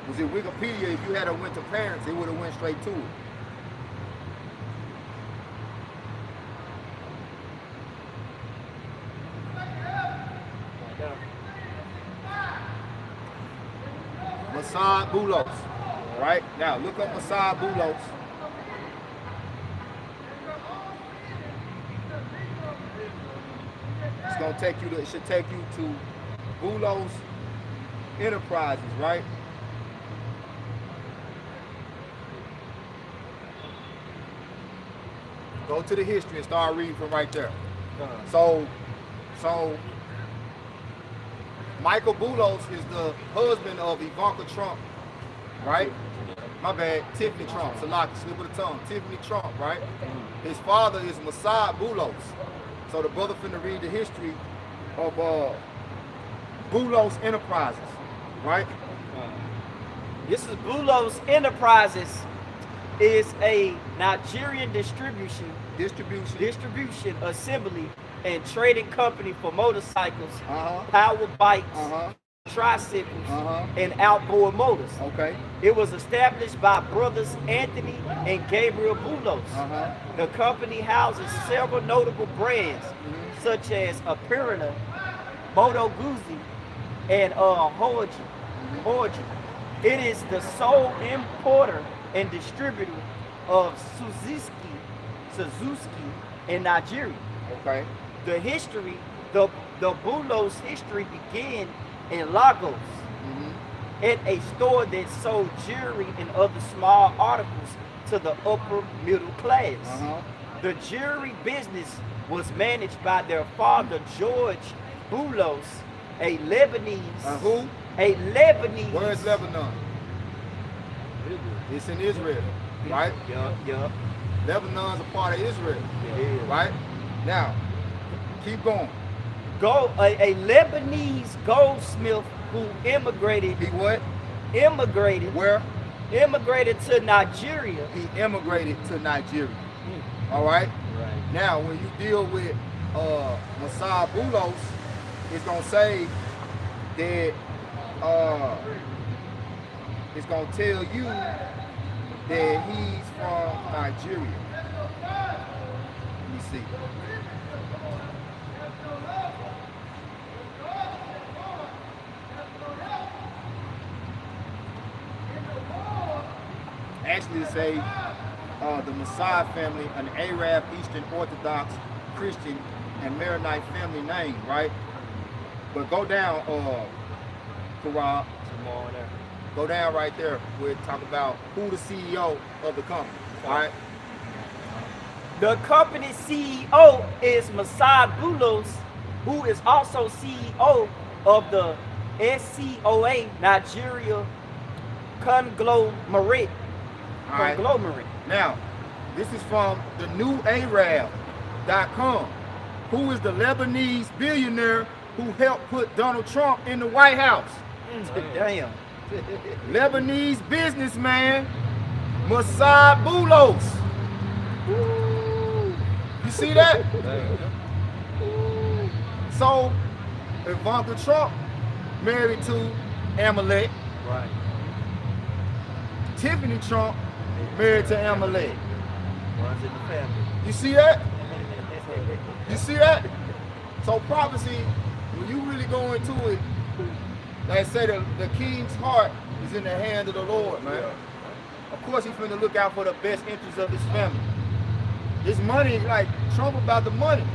Was it Wikipedia? If you had a went to parents, it would have went straight to it. Mossad Bulos. Right? Now look up Mossad Bulos. It's gonna take you to, it should take you to Bulos Enterprises, right? Go to the history and start reading from right there. So Michael Bulos is the husband of Ivanka Trump, right? My bad, Tiffany Trump, Salaki, slip of the tongue. Tiffany Trump, right? His father is Mossad Bulos. So the brother finna read the history of Bulos Enterprises, right? This is Bulos Enterprises. Is a Nigerian distribution, assembly, and trading company for motorcycles, power bikes, tricycles, and outboard motors. Okay. It was established by brothers Anthony and Gabriel Bulos. The company houses several notable brands, such as Apirina, Moto Guzzi, and Hoji. It is the sole importer and distributor of Suzuki in Nigeria. Okay. The history, the Bulos history began in Lagos at a store that sold jewelry and other small articles to the upper middle class. The jewelry business was managed by their father, George Bulos, a Lebanese. Who? A Lebanese. Where is Lebanon? It's in Israel, right? Yup. Lebanon's a part of Israel, right? Now, keep going. A Lebanese goldsmith who immigrated. He what? immigrated Where? immigrated to Nigeria. He immigrated to Nigeria. All right? Right. Now, when you deal with Messiah Boulos, it's going to say that it's going to tell you that he's from Nigeria. Let me see. Actually, it say the Messiah family, an Arab, Eastern Orthodox, Christian, and Maronite family name, right? But go down, Karab, go down right there. We'll talk about who the CEO of the company, all right? The company's CEO is Messiah Boulos, who is also CEO of the SCOA Nigeria Conglomerate. All right. Conglomerate. Now, this is from the newarab.com. Who is the Lebanese billionaire who helped put Donald Trump in the White House? Damn. Lebanese businessman Messiah Boulos. You see that? So, Ivanka Trump married to Amalek. Right. Tiffany Trump married to Amalek. Runs in the family. You see that? You see that? So prophecy, when you really go into it, they say the king's heart is in the hand of the Lord, man. Of course, he's finna look out for the best interests of his family. This money, like Trump about the money.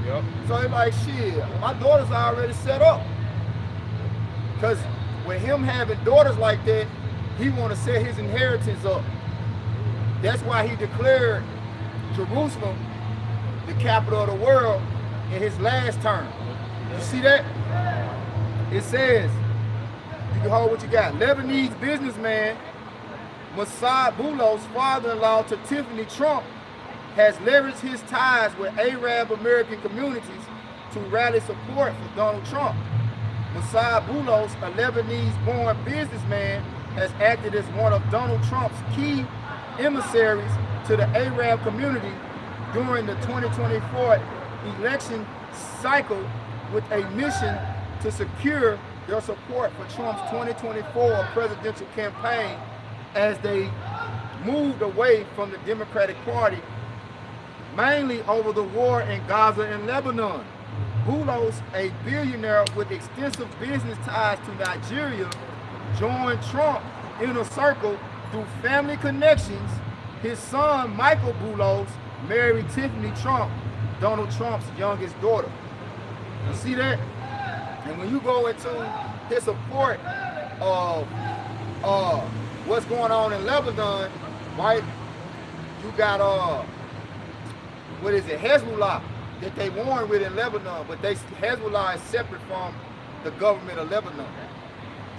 Yep. So he's like, shit, my daughter's already set up. Because with him having daughters like that, he want to set his inheritance up. That's why he declared Jerusalem the capital of the world in his last term. You see that? It says, you can hold what you got. Lebanese businessman Messiah Boulos, father-in-law to Tiffany Trump, has leveraged his ties with Arab American communities to rally support for Donald Trump. Messiah Boulos, a Lebanese-born businessman, has acted as one of Donald Trump's key emissaries to the Arab community during the 2024 election cycle with a mission to secure their support for Trump's 2024 presidential campaign as they moved away from the Democratic Party, mainly over the war in Gaza and Lebanon. Boulos, a billionaire with extensive business ties to Nigeria, joined Trump inner circle through family connections. His son, Michael Boulos, married Tiffany Trump, Donald Trump's youngest daughter. You see that? And when you go into his support of what's going on in Lebanon, right? You got what is it, Hezbollah that they warn with in Lebanon, but Hezbollah is separate from the government of Lebanon.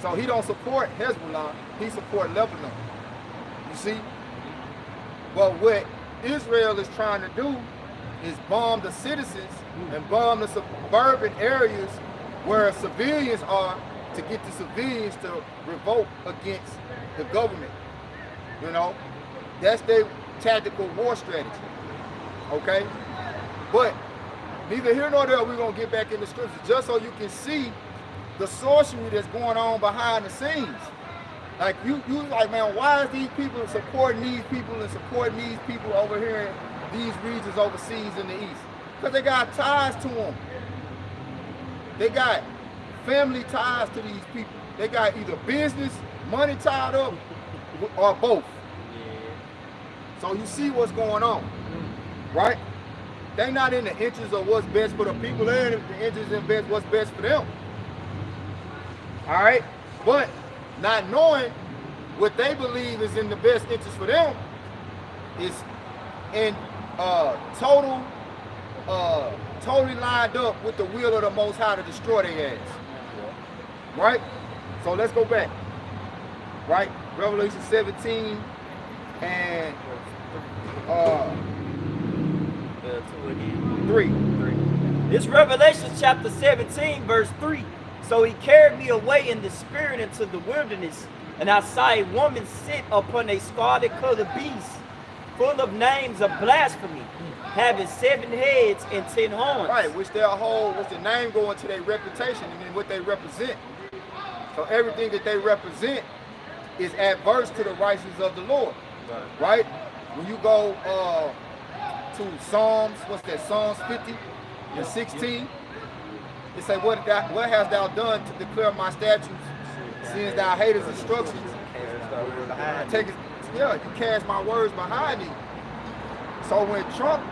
So he don't support Hezbollah, he support Lebanon. You see? But what Israel is trying to do is bomb the citizens and bomb the suburban areas where civilians are to get the civilians to revolt against the government. You know? That's their tactical war strategy. Okay? But neither here nor there, we're going to get back in the scriptures just so you can see the sorcery that's going on behind the scenes. Like you like, man, why is these people supporting these people and supporting these people over here in these regions overseas in the East? Because they got ties to them. They got family ties to these people. They got either business, money tied up, or both. So you see what's going on, right? They're not in the interest of what's best for the people, they're in the interest of what's best for them. All right? But not knowing what they believe is in the best interest for them is in totally lined up with the will of the Most High to destroy their ass. Right? So let's go back. Right? Revelation 17 and 3. It's Revelation chapter 17, verse 3. So he carried me away in the spirit into the wilderness, And I saw a woman sit upon a scarlet colored beast, full of names of blasphemy, having 7 heads and 10 horns. Right, which the name going to their reputation and then what they represent. So everything that they represent is adverse to the righteousness of the Lord. Right? When you go to Psalms, what's that? Psalms 50 and 16. It say, what hast thou done to declare my statutes, since thou hatest instructions? You cast my words behind thee. So when Trump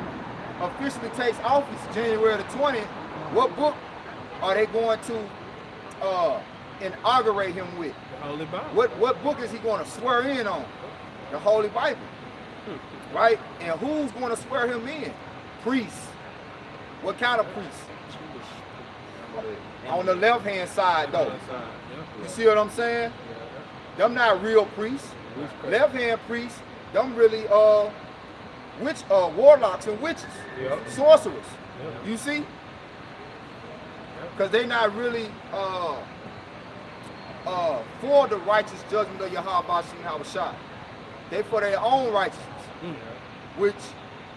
officially takes office January the 20th, what book are they going to inaugurate him with? The Holy Bible. What book is he going to swear in on? The Holy Bible. Right? And who's going to swear him in? Priests. What kind of priests? On the left-hand side, though. You see what I'm saying? Them not real priests. Left-hand priests, them really warlocks and witches, sorcerers. You see? Because they not really for the righteous judgment of Yahweh Shai. They for their own righteousness, which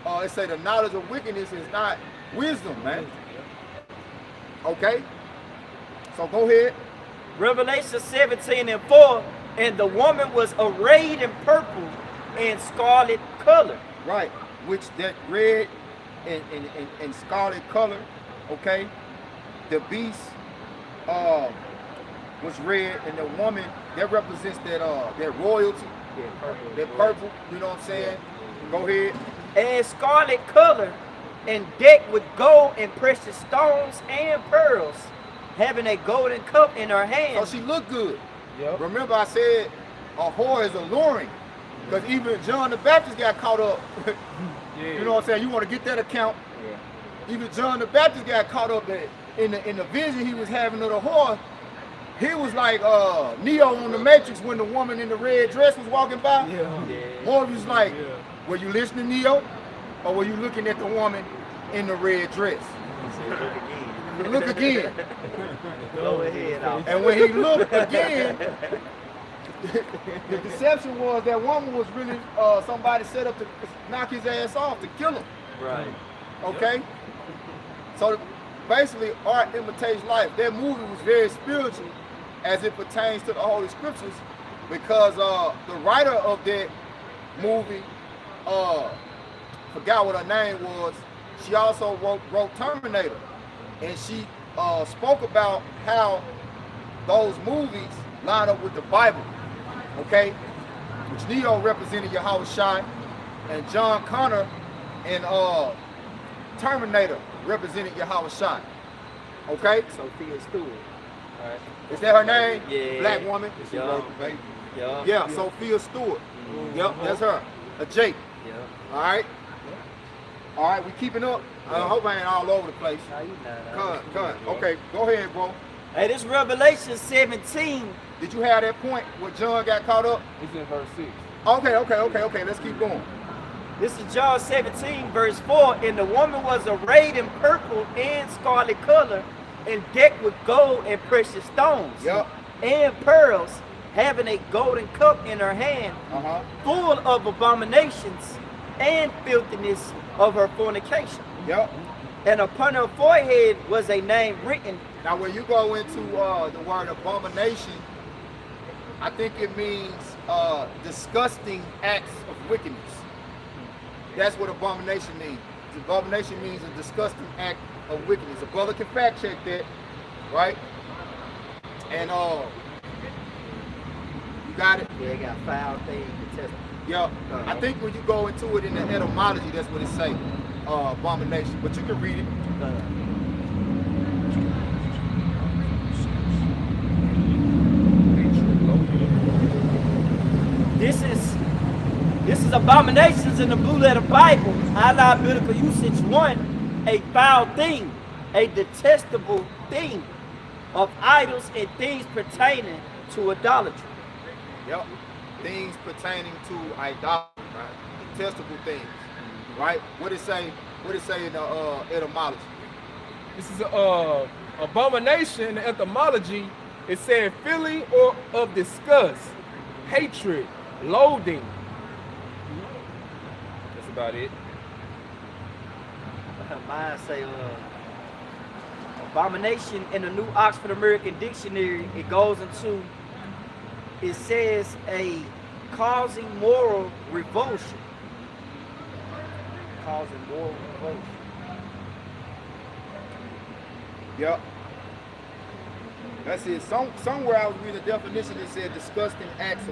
it say the knowledge of wickedness is not wisdom, man. Okay? So go ahead. Revelation 17 and 4, and the woman was arrayed in purple and scarlet color. Right, which that red and scarlet color, okay? The beast was red, and the woman, that represents that royalty, that purple, you know what I'm saying? Go ahead. And scarlet color, and decked with gold and precious stones and pearls, having a golden cup in her hand. So she looked good. Remember I said a whore is alluring, because even John the Baptist got caught up. You know what I'm saying? You want to get that account. Even John the Baptist got caught up in the vision he was having of the whore. He was like Neo on the Matrix when the woman in the red dress was walking by. Morpheus like, were you listening, Neo? Or were you looking at the woman in the red dress? Look again. Go ahead. And when he looked again, the deception was that woman was really somebody set up to knock his ass off, to kill him. Right. Okay? So basically, art imitates life. That movie was very spiritual as it pertains to the Holy Scriptures, because the writer of that movie, forgot what her name was, she also wrote Terminator. And she spoke about how those movies line up with the Bible, okay? Which Neo represented Yahweh Shai, and John Connor and Terminator represented Yahweh Shai, okay? Sophia Stewart. Right. Is that her name? Yeah. Black woman? Yeah, Sophia Stewart. Yep, that's her. A Jake. All right? All right, we keeping up. I hope I ain't all over the place. Come. Okay, go ahead, bro. Hey, this Revelation 17. Did you have that point where John got caught up? It's in verse 6. Okay. Let's keep going. This is John 17, verse 4. And the woman was arrayed in purple and scarlet color, and decked with gold and precious stones, and pearls, having a golden cup in her hand, full of abominations and filthiness of her fornication. And upon her forehead was a name written. Now, when you go into the word abomination, I think it means disgusting acts of wickedness. That's what abomination means. Abomination means a disgusting act of wickedness. A brother can fact check that, right? And you got it? Yeah, it got foul things to test. Yeah, I think when you go into it in the etymology, that's what it say, abomination. But you can read it. This is abominations in the Blue Letter Bible. Allah biblical usage 1, a foul thing, a detestable thing of idols and things pertaining to idolatry. Yep. Things pertaining to idolatry, right? Detestable things, right? What it say in the etymology? This is abomination in the etymology. It said feeling or of disgust, hatred, loathing. That's about it. Mine say abomination in the New Oxford American Dictionary. It says a causing moral revulsion. Causing moral revulsion. Yep. That's it. Somewhere I was reading a definition that said disgusting acts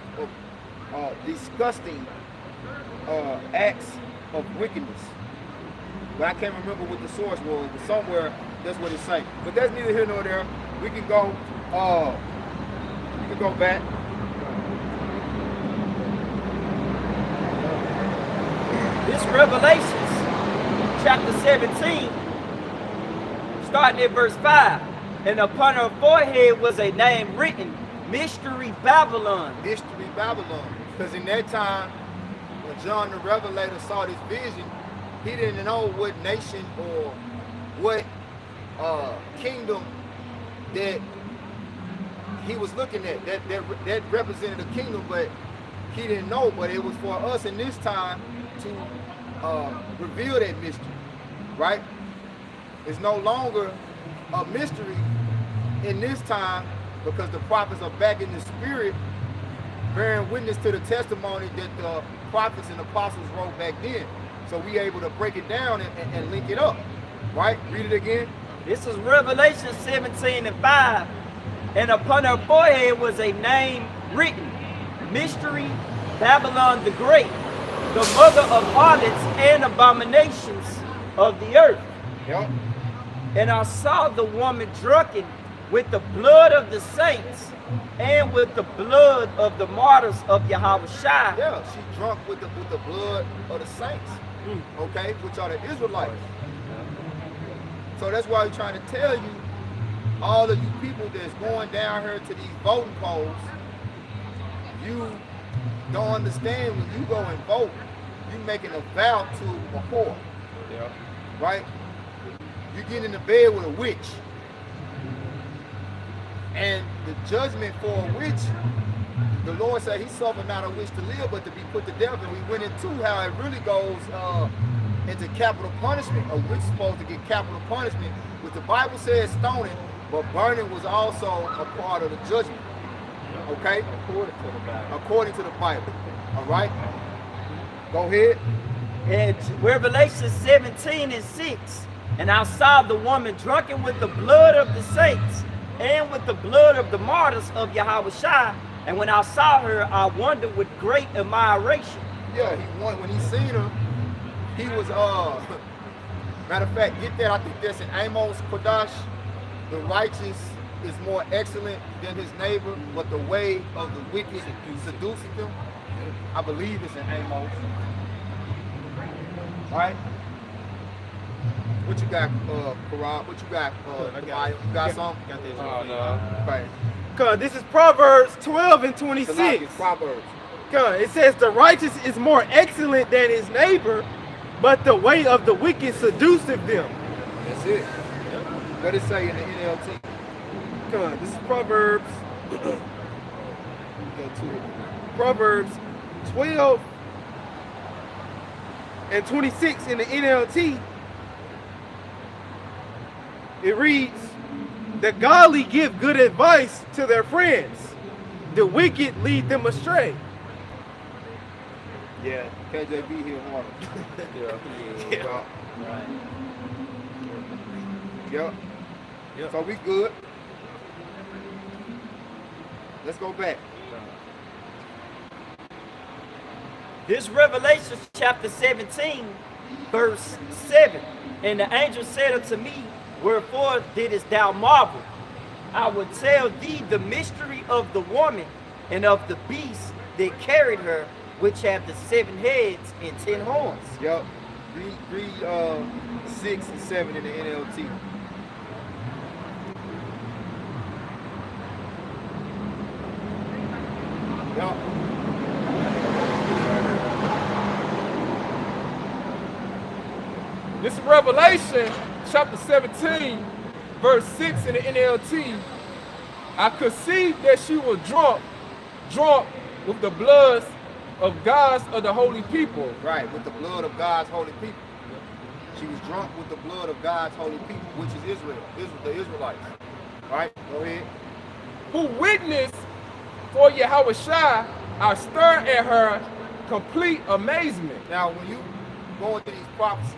acts of wickedness. But I can't remember what the source was, but somewhere that's what it's saying. But that's neither here nor there. We can go back. This Revelations chapter 17, starting at verse 5. And upon her forehead was a name written, Mystery Babylon. Mystery Babylon. Because in that time, when John the Revelator saw this vision, he didn't know what nation or what kingdom that he was looking at. That represented a kingdom, but he didn't know. But it was for us in this time to reveal that mystery, right? It's no longer a mystery in this time because the prophets are back in the spirit, bearing witness to the testimony that the prophets and apostles wrote back then. So we able to break it down and link it up, right? Read it again. This is Revelation 17 and 5. And upon her forehead was a name written, Mystery Babylon the Great, the mother of harlots and abominations of the earth. Yep. And I saw the woman drunken with the blood of the saints and with the blood of the martyrs of Yahweh Shai. Yeah, she drunk with the blood of the saints, okay, which are the Israelites. So that's why we're trying to tell you, all of you people that's going down here to these voting polls, you don't understand when you go and vote, you making a vow to a whore, right? You get in the bed with a witch. And the judgment for a witch, the Lord said he suffered not a witch to live, but to be put to death. And we went into how it really goes into capital punishment. A witch is supposed to get capital punishment, which the Bible says stoning, but burning was also a part of the judgment. Okay? According to the Bible. All right? Go ahead. And Revelation 17 and 6. And I saw the woman drunken with the blood of the saints and with the blood of the martyrs of Yahweh Shai. And when I saw her, I wondered with great admiration. Yeah, when he seen her, he was, matter of fact, get that, I think that's in Amos Kodash. The righteous is more excellent than his neighbor, but the way of the wicked seduceth them. I believe it's in Amos. Right? What you got, Quran? What you got, you got something? Oh, no. Okay. Cause this is Proverbs 12 and 26. Proverbs. Cause it says the righteous is more excellent than his neighbor, but the way of the wicked seduceth them. That's it. What it say in the NLT? Cause this is Proverbs. Go to it. Proverbs 12 and 26 in the NLT. It reads, the godly give good advice to their friends. The wicked lead them astray. Yeah, KJV here harder. Yeah. Yep. So we good. Let's go back. This Revelation chapter 17, verse 7. And the angel said unto me, wherefore didst thou marvel? I will tell thee the mystery of the woman and of the beast that carried her, which have the 7 heads and 10 horns. Yep. Read 6 and 7 in the NLT. Yep. This is Revelation chapter 17, verse 6 in the NLT. I could see that she was drunk with the bloods of God's of the holy people. Right, with the blood of God's holy people. She was drunk with the blood of God's holy people, which is Israel, the Israelites. Right, go ahead. Who witnessed for Yahushua, I stir at her complete amazement. Now, when you go into these prophecies,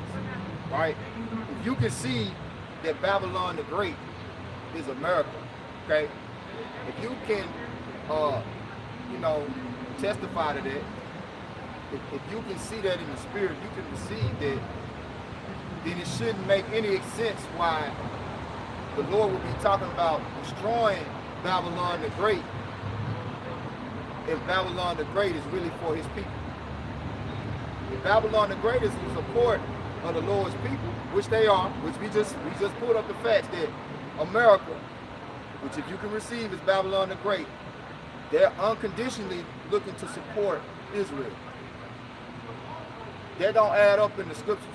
right, if you can see that Babylon the Great is America, okay, if you can, you know, testify to that, if you can see that in the spirit, you can receive that, then it shouldn't make any sense why the Lord would be talking about destroying Babylon the Great if Babylon the Great is really for his people. If Babylon the Great is in support of the Lord's people, which they are, which we just pulled up the facts that America, which if you can receive is Babylon the Great, they're unconditionally looking to support Israel. That don't add up in the scriptures.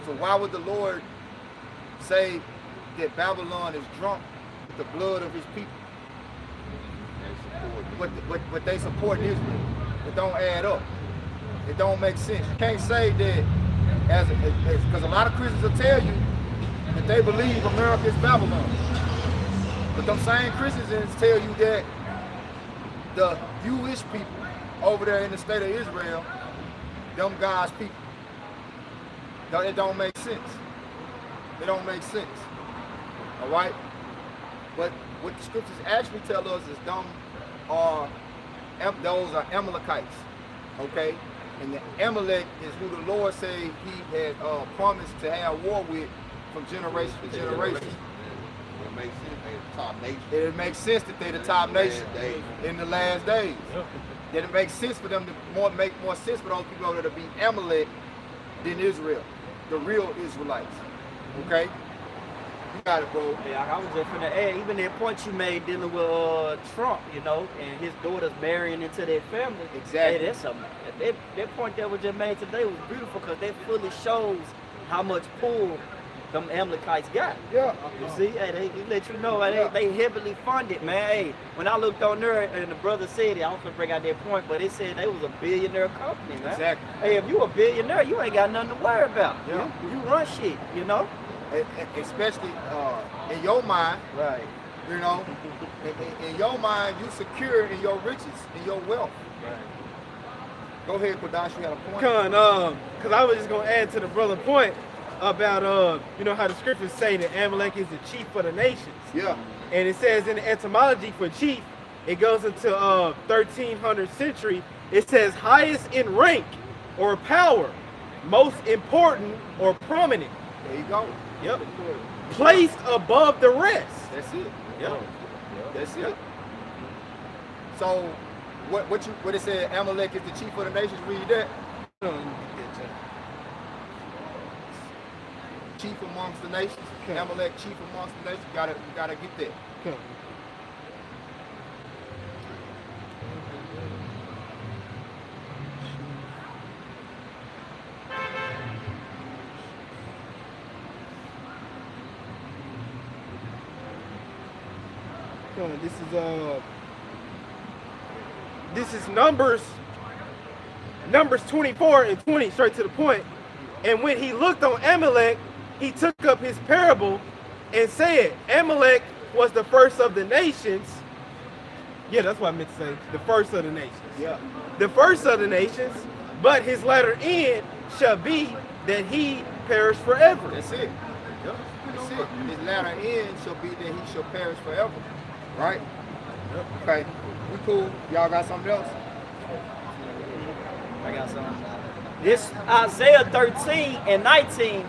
So why would the Lord say that Babylon is drunk with the blood of his people? But they support Israel. It don't add up. It don't make sense. You can't say that because a lot of Christians will tell you that they believe America is Babylon. But them same Christians tell you that the Jewish people over there in the state of Israel, them God's people. It don't make sense. It don't make sense. All right? But what the scriptures actually tell us is those are Amalekites. Okay? And the Amalek is who the Lord say he had promised to have war with from generation to generation. It makes sense they're the top nation. It makes sense that they're the top nation in the last days. That it makes sense for them to make more sense for those people that to be Amalek than Israel, the real Israelites. Okay? You got it, bro. Yeah, I was just finna add, even that point you made dealing with Trump, you know, and his daughters marrying into their family. Exactly. Hey, that's something. That point that was just made today was beautiful because that fully shows how much pull them Amalekites got. Yeah. You see, hey, they let you know they heavily funded, man. Hey, when I looked on there and the brother said it, I don't want to bring out that point, but it said they was a billionaire company, man. Exactly. Hey, if you a billionaire, you ain't got nothing to worry about. Yeah. You run shit, you know? Especially in your mind, Right. you know, in your mind, you secure in your riches, in your wealth. Right. Go ahead, Kodash, you had a point? Because I was just gonna add to the brother point about you know how the scriptures say that Amalek is the chief of the nations. Yeah. And it says in the etymology for chief, it goes into 1300th century. It says highest in rank or power, most important or prominent. There you go. Yep. Placed above the rest. That's it. Yep. That's it. So, what it said? Amalek is the chief of the nations. Read that. Chief amongst the nations. Okay. Amalek, chief amongst the nations. You gotta get that. Okay. This is Numbers 24 and 20, straight to the point. And when he looked on Amalek, he took up his parable and said, Amalek was the first of the nations. Yeah, that's what I meant to say. The first of the nations. Yeah. The first of the nations, but his latter end shall be that he perish forever. That's it. Yep. That's it. His latter end shall be that he shall perish forever. Right? Yep. Okay. We cool. Y'all got something else? I got something. This Isaiah 13 and 19,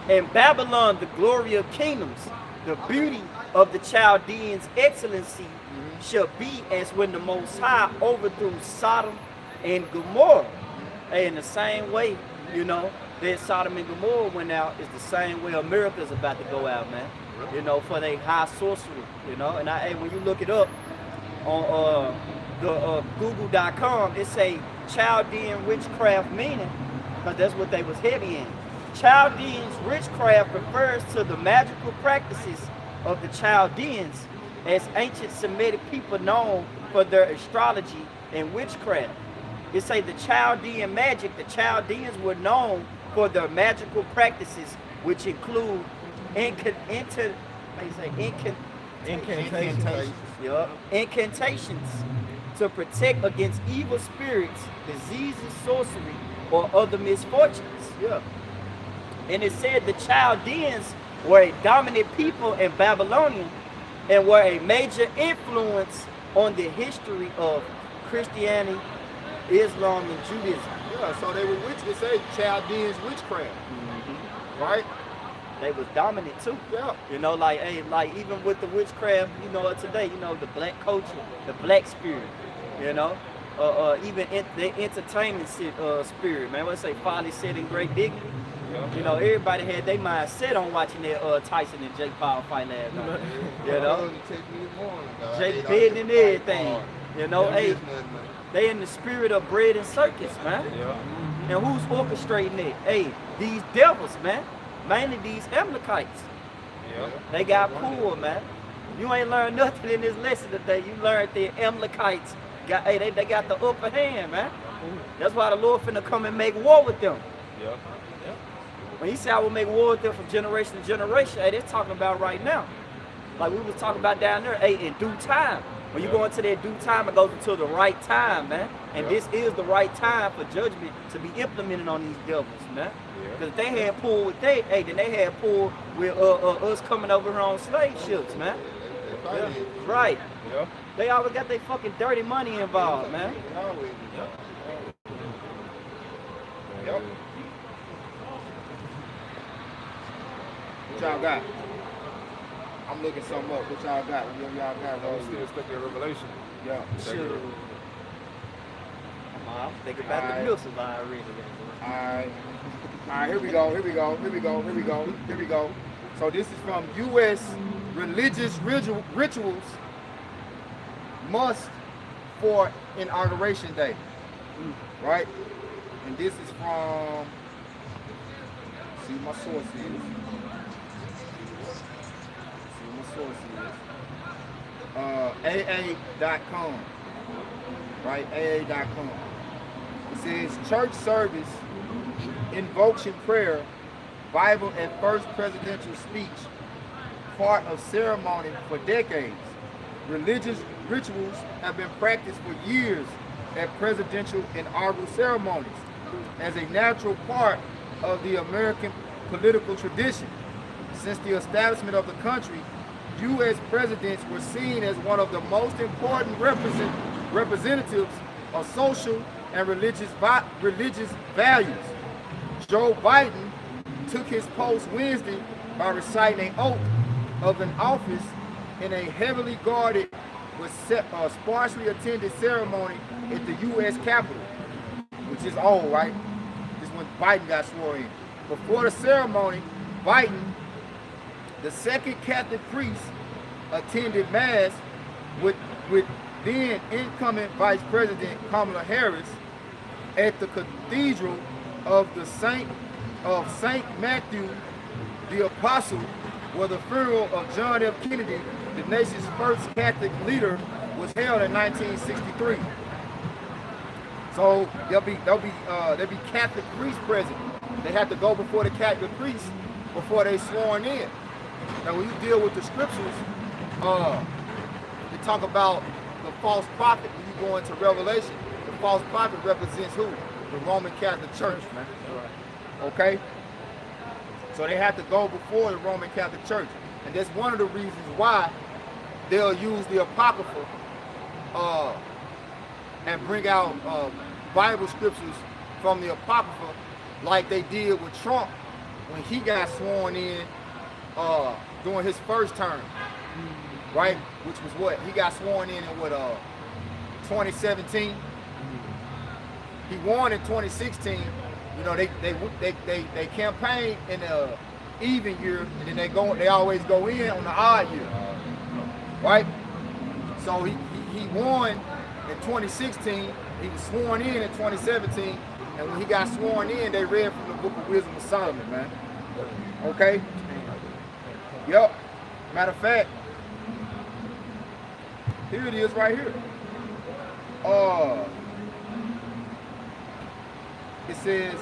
and Babylon, the glory of kingdoms, the beauty of the Chaldeans' excellency, shall be as when the Most High overthrew Sodom and Gomorrah. Hey, in the same way, you know, that Sodom and Gomorrah went out is the same way America's about to go out, man. You know, for their high sorcery, you know. And hey, when you look it up on the Google.com, it say Chaldean witchcraft meaning, because that's what they was heavy in. Chaldeans witchcraft refers to the magical practices of the Chaldeans, as ancient Semitic people known for their astrology and witchcraft. It say the Chaldean magic. The Chaldeans were known for their magical practices, which include incantations to protect against evil spirits, diseases, sorcery, or other misfortunes. Yeah. And it said the Chaldeans were a dominant people in Babylonian and were a major influence on the history of Christianity, Islam, and Judaism. Yeah, so they were it say Chaldeans witchcraft. Right? They was dominant too. Yeah. You know, like, hey, like even with the witchcraft, you know, of today, you know, the black culture, the black spirit, you know, even the entertainment spirit, man. Let's say Folly said in Great Dignity. You know, everybody had their mind set on watching that Tyson and Jake Paul fight last night. You know, Jake bidding and everything. You know, hey, they in the spirit of bread and circus, man. Yeah. And who's orchestrating it? Hey, these devils, man. Mainly these Amalekites. Yeah. They got pulled, man. You ain't learned nothing in this lesson today. You learned the Amalekites got, hey, they got the upper hand, man. That's why the Lord finna come and make war with them. Yeah. When he said I will make war with them from generation to generation, hey, they're talking about right now. Like we was talking about down there, hey, in due time. When you go into that due time, it goes into the right time, man. And this is the right time for judgment to be implemented on these devils, man. Because if they had pulled with then they had pulled with us coming over here on slave ships, man. Yeah. Right. Yeah. They always got their fucking dirty money involved, man. Yep. What y'all got? I'm looking something up. What y'all got? What y'all got? I'm still stuck in Revelation. Yeah. Sure. I'm thinking about the Milson line already. Alright, here we go. So this is from U.S. Religious Rituals Must for Inauguration Day. Right? And this is from, see my source is. AA.com. Right? AA.com. It says church service, invocation prayer, Bible and first presidential speech, part of ceremony for decades. Religious rituals have been practiced for years at presidential inaugural ceremonies as a natural part of the American political tradition. Since the establishment of the country, U.S. presidents were seen as one of the most important representatives of social and religious values. Joe Biden took his post Wednesday by reciting an oath of an office in a heavily guarded but sparsely attended ceremony at the U.S. Capitol, which is old, right? This is when Biden got sworn in. Before the ceremony, Biden, the second Catholic priest, attended Mass with then incoming Vice President Kamala Harris at the Cathedral of the Saint Matthew the Apostle, where the funeral of John F. Kennedy, the nation's first Catholic leader, was held in 1963. So there'll be Catholic priests present. They have to go before the Catholic priests before they sworn in. Now, when you deal with the scriptures, they talk about the false prophet. When you go into Revelation, the false prophet represents who? The Roman Catholic Church, man. Okay? So they have to go before the Roman Catholic Church. And that's one of the reasons why they'll use the Apocrypha and bring out Bible scriptures from the Apocrypha like they did with Trump when he got sworn in during his first term, right? Which was what? He got sworn in what, 2017? He won in 2016. You know, they campaign in the even year, and then they always go in on the odd year, right? So he won in 2016. He was sworn in 2017, and when he got sworn in, they read from the Book of Wisdom of Solomon, man. Okay. Yep. Matter of fact, here it is right here. It says,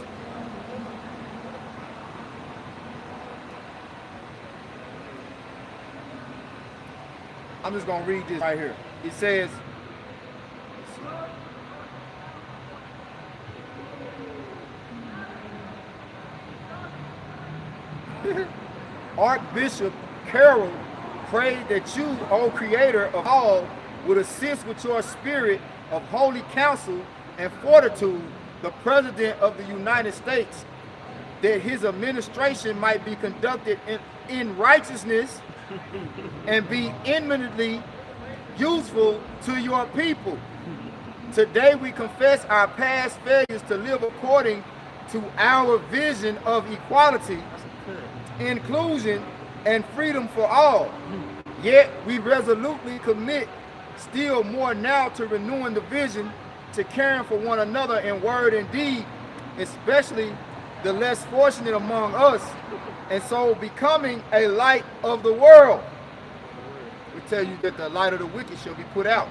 I'm just gonna read this right here. It says, Archbishop Carroll prayed that you, O Creator of all, would assist with your spirit of holy counsel and fortitude the President of the United States, that his administration might be conducted in righteousness and be eminently useful to your people. Today we confess our past failures to live according to our vision of equality, inclusion, and freedom for all. Yet we resolutely commit still more now to renewing the vision, to caring for one another in word and deed, especially the less fortunate among us, and so becoming a light of the world. We tell you that the light of the wicked shall be put out.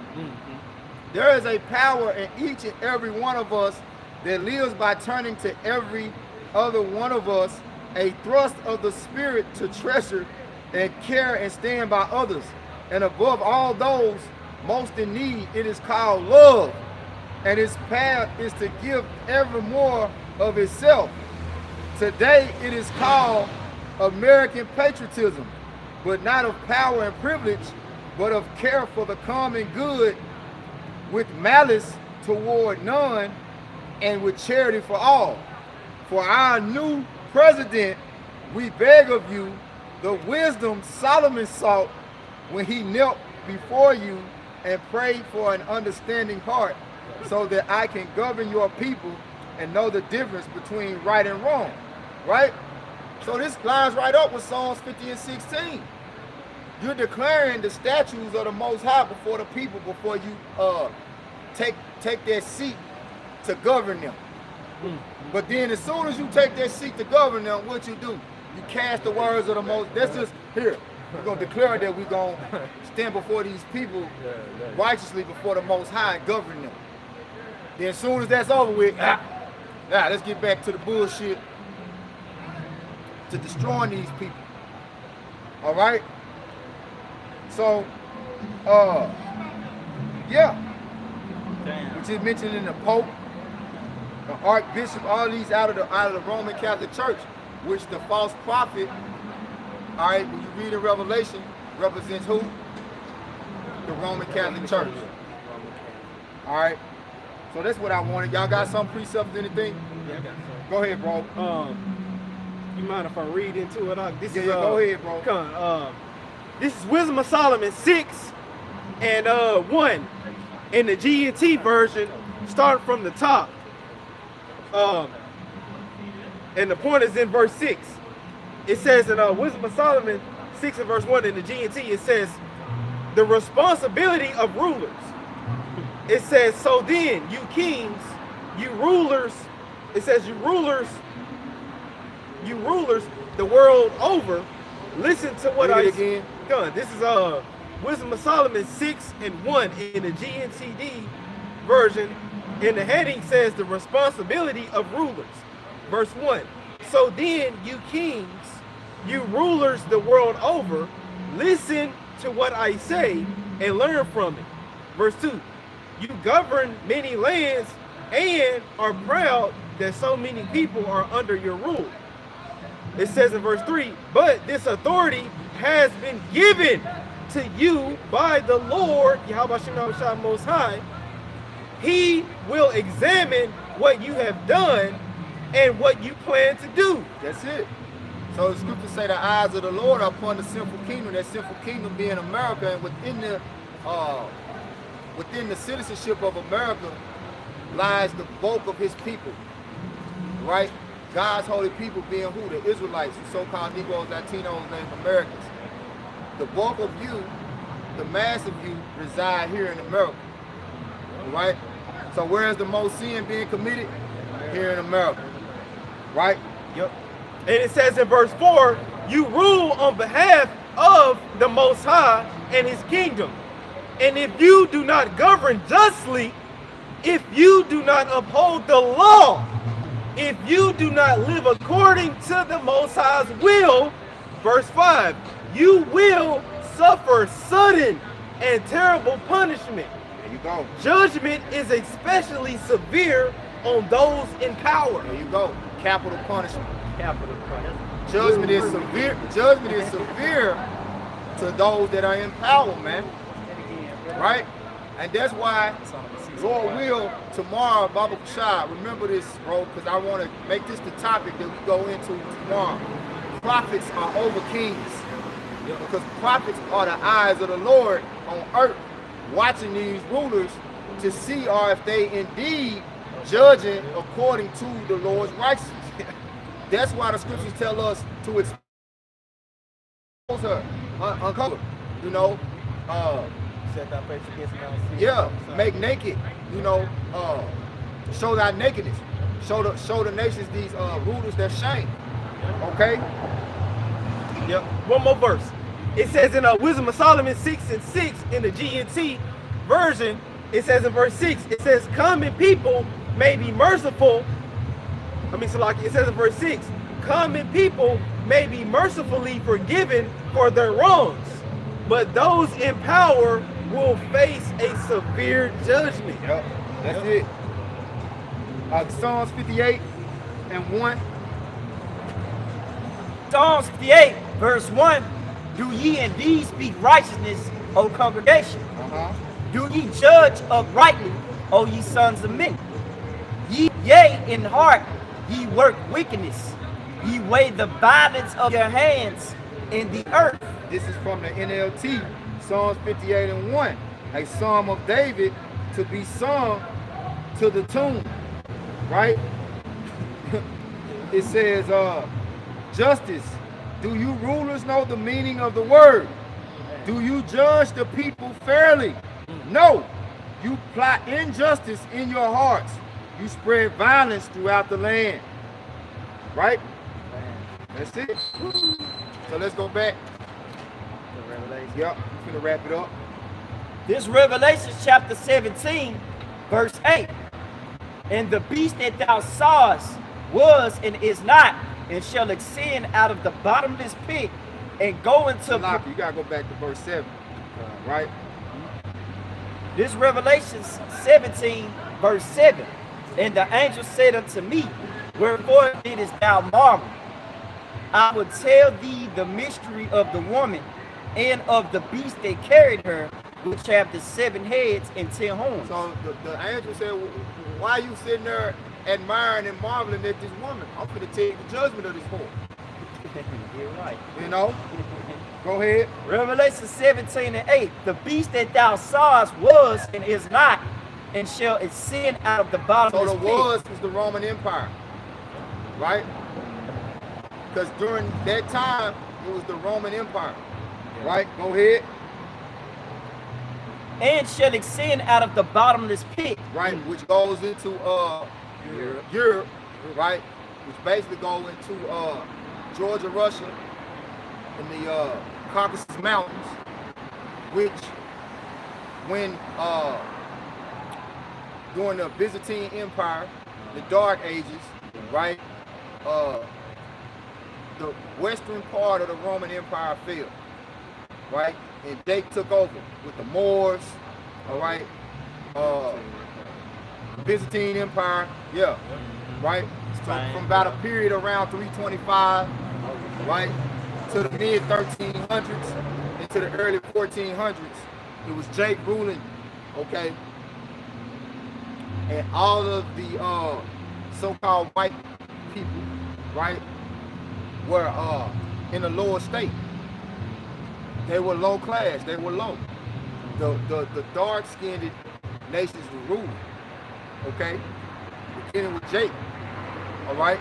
There is a power in each and every one of us that lives by turning to every other one of us a thrust of the Spirit to treasure and care and stand by others. And above all those most in need, it is called love. And its path is to give ever more of itself. Today it is called American patriotism, but not of power and privilege, but of care for the common good, with malice toward none, and with charity for all. For our new president, we beg of you the wisdom Solomon sought when he knelt before you and prayed for an understanding heart, so that I can govern your people and know the difference between right and wrong. Right? So this lines right up with Psalms 50 and 16. You're declaring the statutes of the Most High before the people, before you take that seat to govern them. But then as soon as you take that seat to govern them, what you do? You cast the words of the Most. That's just here. We're gonna declare that we're gonna stand before these people righteously before the Most High and govern them. Then as soon as that's over with, let's get back to the bullshit, to destroying these people. All right. So, yeah, which is mentioned in the Pope, the Archbishop, all these out of the Roman Catholic Church, which the false prophet, all right, when you read in Revelation, represents who? The Roman Catholic Church. All right. So that's what I wanted. Y'all got some precepts, anything? Yeah, I got some. Go ahead, bro. You mind if I read into it? This Yeah, is, go ahead, bro. Come on, this is Wisdom of Solomon 6 and 1 in the G&T version, starting from the top. And the point is in verse 6. It says in Wisdom of Solomon 6 and verse 1 in the G&T, it says, the responsibility of rulers. It says, so then, you kings, you rulers, it says, you rulers, the world over, listen to what I again. done. This is Wisdom of Solomon 6 and 1 in the GNCD version. And the heading says the responsibility of rulers. Verse 1. So then, you kings, you rulers the world over, listen to what I say and learn from it. Verse 2. You govern many lands and are proud that so many people are under your rule. It says in verse 3, but this authority has been given to you by the Lord, Yahweh Shem Most High. He will examine what you have done and what you plan to do. That's it. So the scriptures say the eyes of the Lord are upon the sinful kingdom, that sinful kingdom being America, and within the citizenship of America lies the bulk of his people, right? God's holy people being who? The Israelites, the so-called Negroes, Latinos, named Americans. The bulk of you, the mass of you, reside here in America, right? So where is the most sin being committed? Here in America, right? Yep. And it says in verse 4, you rule on behalf of the Most High and his kingdom. And if you do not govern justly, if you do not uphold the law, if you do not live according to the Most High's will, verse 5, you will suffer sudden and terrible punishment. There you go. Judgment is especially severe on those in power. There you go. Capital punishment. Capital punishment. Judgment is severe. Judgment is severe to those that are in power, man. Right? And that's why, Lord will, tomorrow, Baba Kashad, remember this, bro, because I want to make this the topic that we go into tomorrow. Prophets are over kings. Because prophets are the eyes of the Lord on earth, watching these rulers to see if they indeed judging according to the Lord's righteousness. That's why the scriptures tell us to expose her, uncover, you know, Set thy face against Mount Seir. yeah, make naked, you know, show thy nakedness, show the nations these rulers their shame. Okay. Yep. One more verse. It says in Wisdom of Solomon 6:6 in the GNT version, it says in verse 6, it says, common people may be merciful. It says in verse 6, common people may be mercifully forgiven for their wrongs, but those in power will face a severe judgment. Yep, that's it. Psalms 58:1. Psalms 58, verse 1. Do ye indeed speak righteousness, O congregation? Do ye judge uprightly, O ye sons of men? Ye, yea, in heart, ye work wickedness. Ye weigh the violence of your hands in the earth. This is from the NLT, Psalms 58:1. A psalm of David to be sung to the tune, right? It says, justice. Do you rulers know the meaning of the word? Do you judge the people fairly? No. You plot injustice in your hearts. You spread violence throughout the land. Right? That's it. So let's go back. Yep, we're gonna wrap it up. This Revelation chapter 17, verse 8. And the beast that thou sawest was and is not, and shall ascend out of the bottomless pit and go into... You gotta go back to verse 7, right? This Revelation 17, verse 7. And the angel said unto me, wherefore didst thou marvel? I will tell thee the mystery of the woman and of the beast that carried her, which have the 7 heads and 10 horns. So the angel said, why are you sitting there admiring and marveling at this woman? I'm going to take the judgment of this whore. You're right. You know? Go ahead. Revelation 17:8. The beast that thou sawest was and is not, and shall ascend out of the bottomless So the pit. was is the Roman Empire, right? Because during that time, it was the Roman Empire, right? Go ahead. And shall ascend out of the bottomless pit. Right, which goes into Europe, right? Which basically goes into Georgia, Russia, and the Caucasus Mountains, which when during the Byzantine Empire, the Dark Ages, right? The western part of the Roman Empire fell, right? And they took over with the Moors, all right? Byzantine Empire, yeah, right? So from about a period around 325, right, to the mid 1300s, into the early 1400s, it was Jake ruling, okay? And all of the so-called white people, right, were in a lower state. They were low class, they were low. The dark-skinned nations were ruling, okay? Beginning with Jake, all right?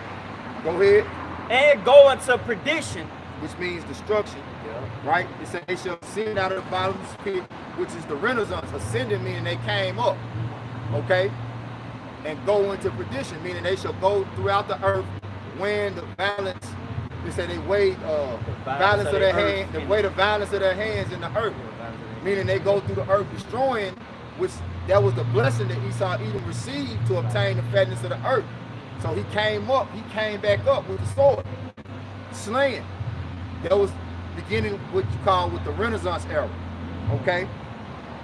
Go ahead. And go into perdition. Which means destruction, right? It says they shall ascend out of the bottomless pit, which is the Renaissance. Ascending meaning they came up, okay? And go into perdition, meaning they shall go throughout the earth, when the balance, they say they weigh balance of their hand, they weigh the balance of their hands in the earth, meaning they go through the earth destroying, which that was the blessing that Esau Edom received to obtain the fatness of the earth. So he came back up with the sword, slaying. That was beginning what you call with the Renaissance era, okay?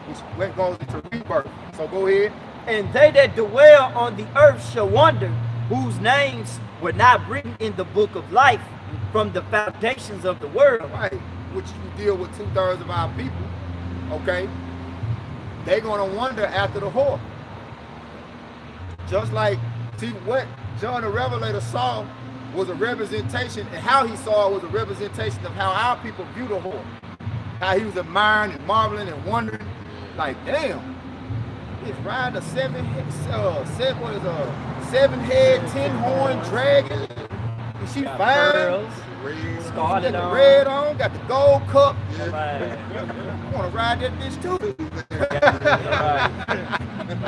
Which goes into rebirth. So go ahead. And they that dwell on the earth shall wonder, whose names were not written in the book of life from the foundations of the world. Right, which you deal with 2/3 of our people, okay? They're gonna wonder after the whore. Just like, see, what John the Revelator saw was a representation, and how he saw it was a representation of how our people view the whore. How he was admiring and marveling and wondering, like, damn, he's riding a seven-head, 10-horn dragon. And she Got fine. pearls, Got scarlet the on. red on, got the gold cup. Right. I want to ride that bitch too.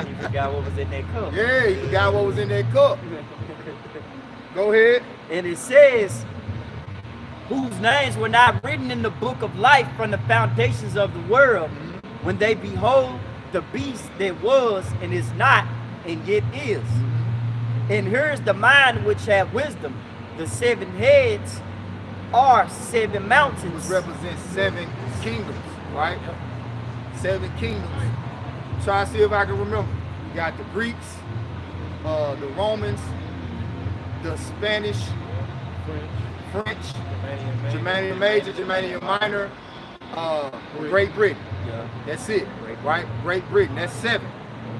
You forgot what was in that cup. Yeah, you forgot what was in that cup. Go ahead. And it says, whose names were not written in the book of life from the foundations of the world, when they behold the beast that was and is not and yet is. And here's the mind which have wisdom. The 7 heads are 7 mountains. Which represents 7 kingdoms, right? 7 kingdoms. Try to see if I can remember. You got the Greeks, the Romans, the Spanish, French, Germanian Major, Germanian Minor, Great Britain. Yeah. That's it, right? Great Britain, that's 7.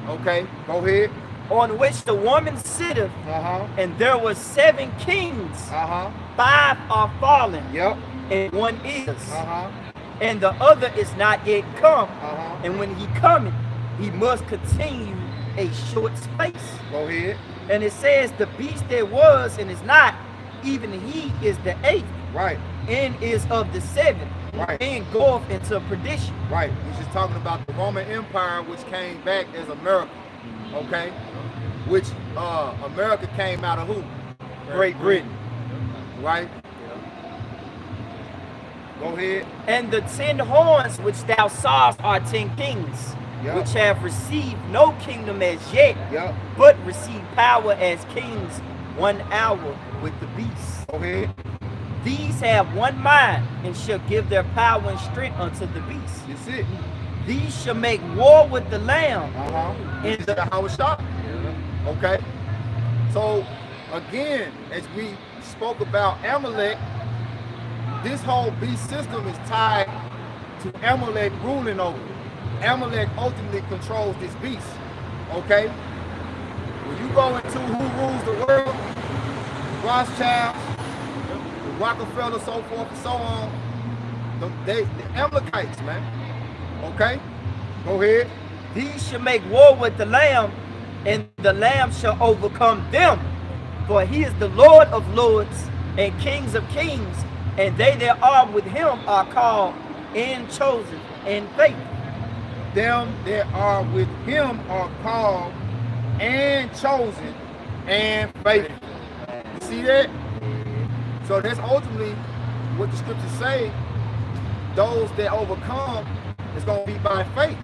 Okay, go ahead. On which the woman sitteth, Uh-huh. and there were 7 kings. Uh-huh. 5 are fallen, Yep. and 1 is. Uh-huh. And the other is not yet come. Uh-huh. And when he cometh, he must continue a short space. Go ahead. And it says, the beast that was and is not, even he is the 8th, Right, and is of the 7th, Right. and goeth into perdition. right. We're just talking about the Roman Empire, which came back as America. Okay? Which America came out of who? Great Britain. Right? Go ahead. And the 10 horns which thou sawest are 10 kings, Yeah. which have received no kingdom as yet, Yep. but receive power as kings 1 hour with the beast. Go ahead. These have one mind, and shall give their power and strength unto the beast. That's it. These shall make war with the Lamb. Uh-huh. And This is how it started. Okay? So, again, as we spoke about Amalek, this whole beast system is tied to Amalek ruling over it. Amalek ultimately controls this beast. Okay? When you go into who rules the world, Rothschild, the Rockefeller, so forth and so on, the Amalekites, man. Okay? Go ahead. these shall make war with the Lamb, and the Lamb shall overcome them. For he is the Lord of lords and kings of kings, and they that are with him are called and chosen and faithful. Them that are with him are called and chosen and faithful. You see that? So that's ultimately what the scriptures say. Those that overcome is going to be by faith.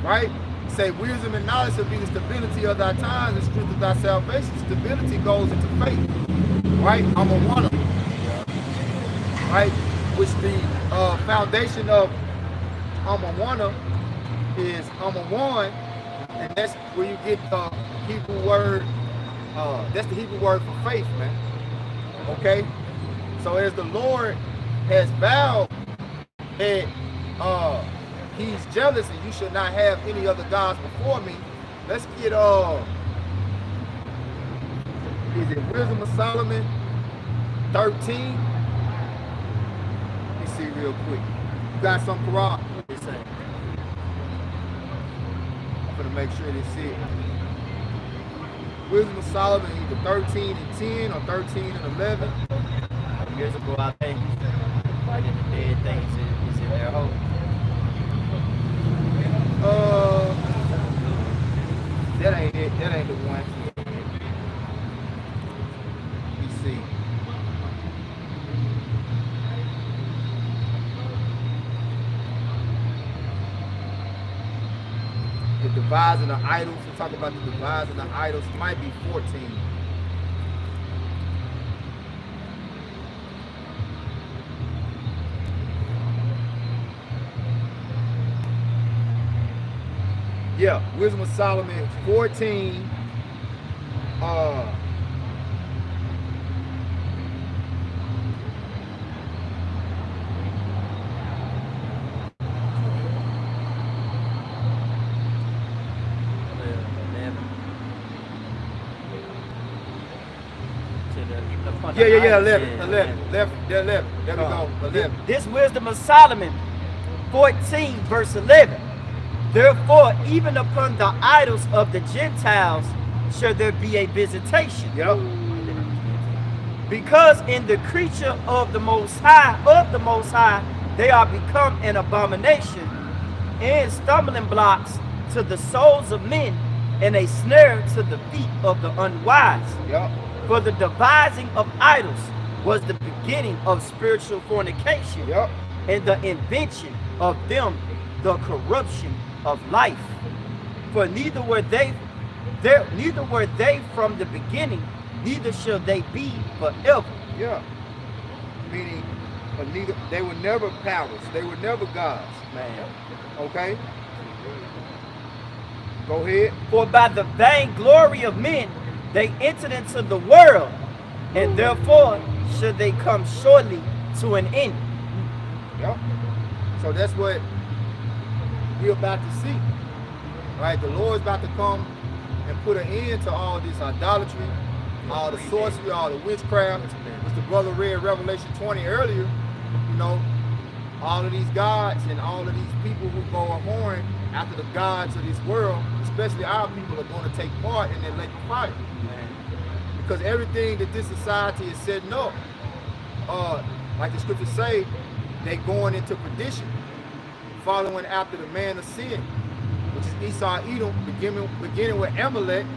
Right? Say wisdom and knowledge will be the stability of thy times and strength of thy salvation. Stability goes into faith. Right? I'm a one of them. Right? Which the foundation of I'm a one is I'm a one, and that's where you get the Hebrew word. That's the Hebrew word for faith, man. Okay, so as the Lord has vowed that He's jealous and you should not have any other gods before me. Let's get is it Wisdom of Solomon 13? Let me see real quick. You got some Quran? I'm gonna make sure they see it. Wisdom of Solomon, either 13 and 10 or 13 and 11. Years ago, I think fighting the dead things is in their hole. That ain't it. That ain't the one. Let me see. devising the idols. We talk about the devising the idols. It might be 14. Yeah, Wisdom of Solomon 14. Yeah, 11. There we go, 11. This wisdom of Solomon, 14, verse 11. Therefore, even upon the idols of the Gentiles shall there be a visitation. Yep. Because in the creature of the Most High, they are become an abomination and stumbling blocks to the souls of men and a snare to the feet of the unwise. Yep. For the devising of idols was the beginning of spiritual fornication, Yep. and the invention of them the corruption of life. For neither were they from the beginning, neither shall they be forever. Yeah. Meaning, they were never powers. They were never gods. Man. Okay? Go ahead. For by the vainglory of men they entered into the world, and therefore should they come shortly to an end. Yep. So that's what we're about to see. Right? The Lord's about to come and put an end to all this idolatry, all the sorcery, all the witchcraft, which the brother read Revelation 20 earlier. You know, all of these gods and all of these people who go a horn after the gods of this world, especially our people, are going to take part in that lake of fire. Because everything that this society is setting up, like the scriptures say, they going into perdition, following after the man of sin, which is Esau, Edom, beginning with Amalek.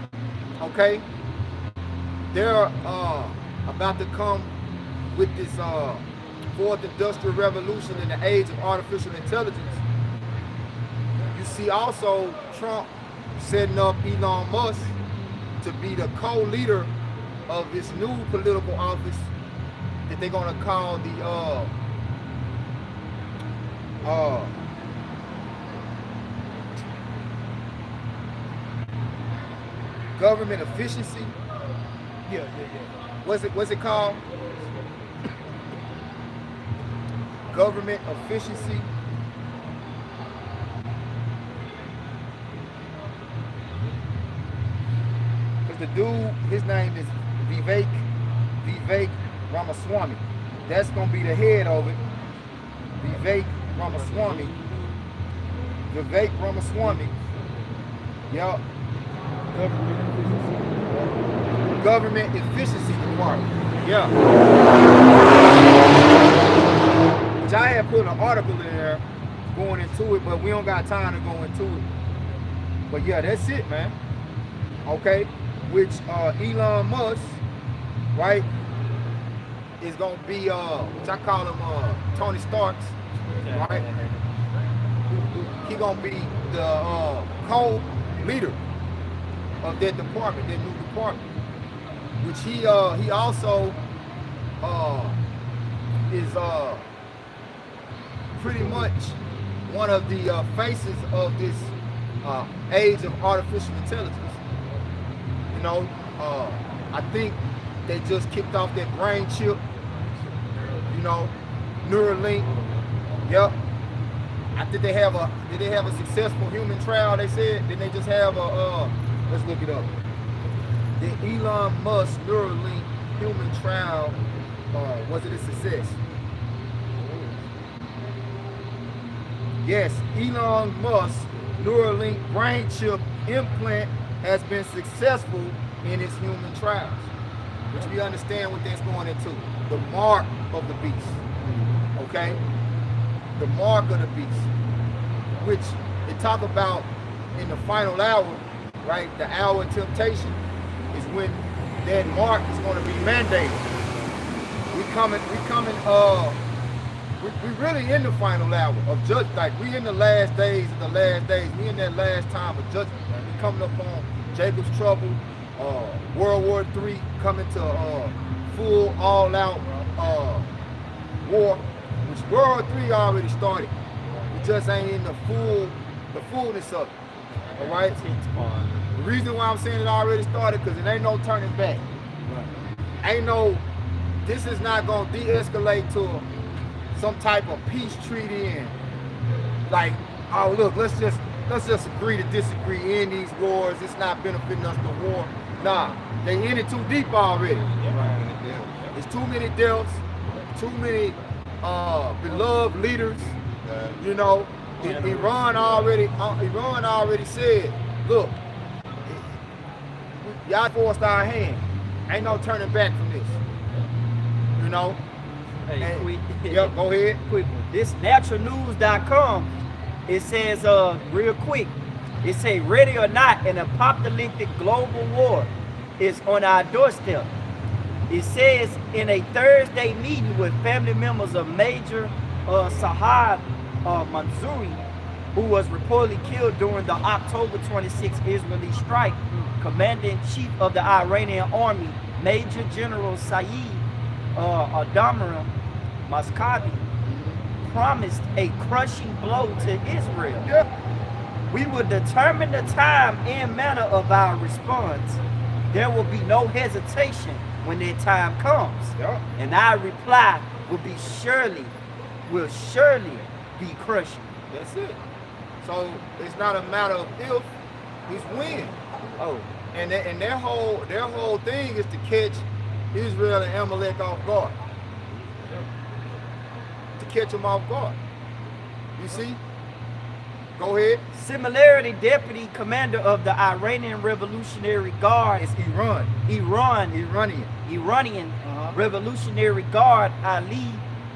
Okay, they're about to come with this fourth industrial revolution in the age of artificial intelligence. You see also Trump setting up Elon Musk to be the co-leader of this new political office that they're gonna call the government efficiency. Yeah. What's it called? Government efficiency. Because the dude, his name is Vivek Ramaswamy. That's gonna be the head of it. Vivek Ramaswamy. Yup. Government efficiency department. Yeah. Which I had put an article in there going into it, but we don't got time to go into it. But yeah, that's it, man. Okay. Which Elon Musk, right, is gonna be which I call him Tony Starks, right? He gonna be the co-leader of that department, that new department. Which he also is pretty much one of the faces of this age of artificial intelligence. You know, I think they just kicked off that brain chip, you know, Neuralink. Yep. I think did they have a successful human trial, they said? Didn't they just have a let's look it up. The Elon Musk Neuralink human trial, was it a success? Yes, Elon Musk Neuralink brain chip implant has been successful in its human trials, which we understand what that's going into. The mark of the beast, okay? The mark of the beast, which they talk about in the final hour, right? The hour of temptation is when that mark is going to be mandated. We really in the final hour of judgment. Like we in the last days of the last days. We in that last time of judgment, man. coming up on Jacob's Trouble, World War III coming to full all-out war, which World War III already started. It just ain't in the fullness of it. All right. The reason why I'm saying it already started because it ain't no turning back. Ain't no. This is not gonna de-escalate to some type of peace treaty and like, oh look, let's just agree to disagree in these wars. It's not benefiting us to war. Nah, they in it too deep already. There's too many deaths, too many beloved leaders. You know, Iran already said, look, y'all forced our hand. Ain't no turning back from this. You know? Hey, And- quick. Yep, go ahead. Quick one. This naturalnews.com, it says real quick, it say ready or not, an apocalyptic global war is on our doorstep. It says in a Thursday meeting with family members of Major Sahab Mansouri, who was reportedly killed during the October 26 Israeli strike, Commander-in-Chief of the Iranian Army, Major General Saeed Adamiram Maskavi, promised a crushing blow to Israel. Yep. We will determine the time and manner of our response. There will be no hesitation when that time comes. Yep. And our reply will surely be crushing. That's it. So it's not a matter of if, it's when. Oh, And their whole thing is to catch Israel and Amalek off guard. To catch them off guard. You see? Go ahead. similarity, Deputy Commander of the Iranian Revolutionary Guard, It's Iran. Iranian. Iranian Uh-huh. Revolutionary Guard Ali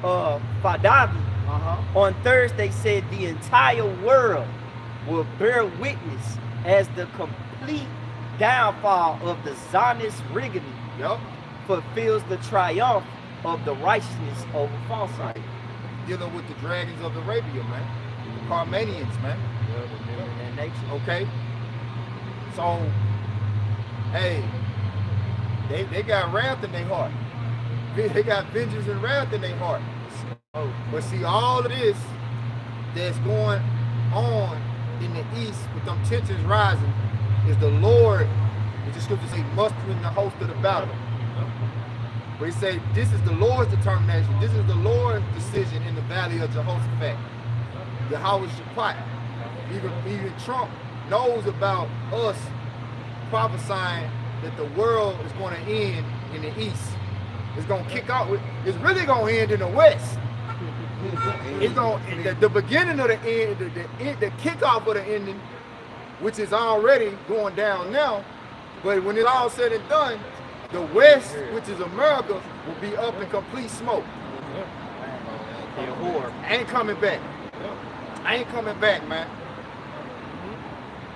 Fadavi Uh-huh. on Thursday said the entire world will bear witness as the complete downfall of the Zionist regime Yep. fulfills the triumph of the righteousness over falsehood. Dealing with the dragons of Arabia, man. The Carmanians, man. In that nature. Okay? So, hey, they got wrath in their heart. They got vengeance and wrath in their heart. Oh, But see, all of this that's going on in the east with them tensions rising is the Lord, which the scripture say, mustering the host of the battle. But he say, this is the Lord's determination. This is the Lord's decision in the valley of Jehoshaphat. Yahweh Shaphat. Even Trump knows about us prophesying that the world is going to end in the east. It's going to kick out. It's really going to end in the west. It's going the beginning of the end, the kickoff of the ending, which is already going down now. But when it's all said and done, the West, which is America, will be up in complete smoke. I ain't coming back. I ain't coming back, man.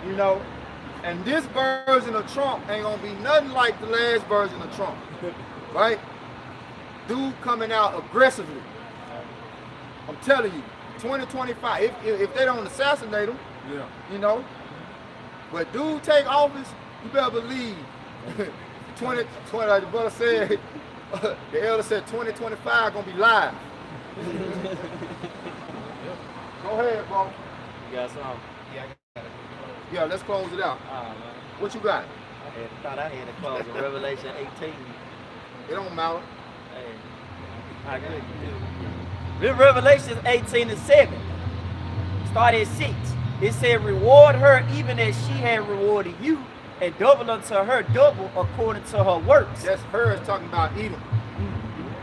You know, and this version of Trump ain't gonna be nothing like the last version of Trump, right? Dude coming out aggressively. I'm telling you, 2025. If they don't assassinate him, Yeah. you know. But dude take office, you better believe 2020, like the brother said, the elder said 2025 gonna be live. Go ahead, bro. you got some? Yeah, let's close it out. Man. What you got? I thought I had to close in Revelation 18. It don't matter. Hey, I agree. In Revelation 18:7, start at 6. It said, reward her even as she had rewarded you, and double unto her double according to her works. That's her is talking about Edom,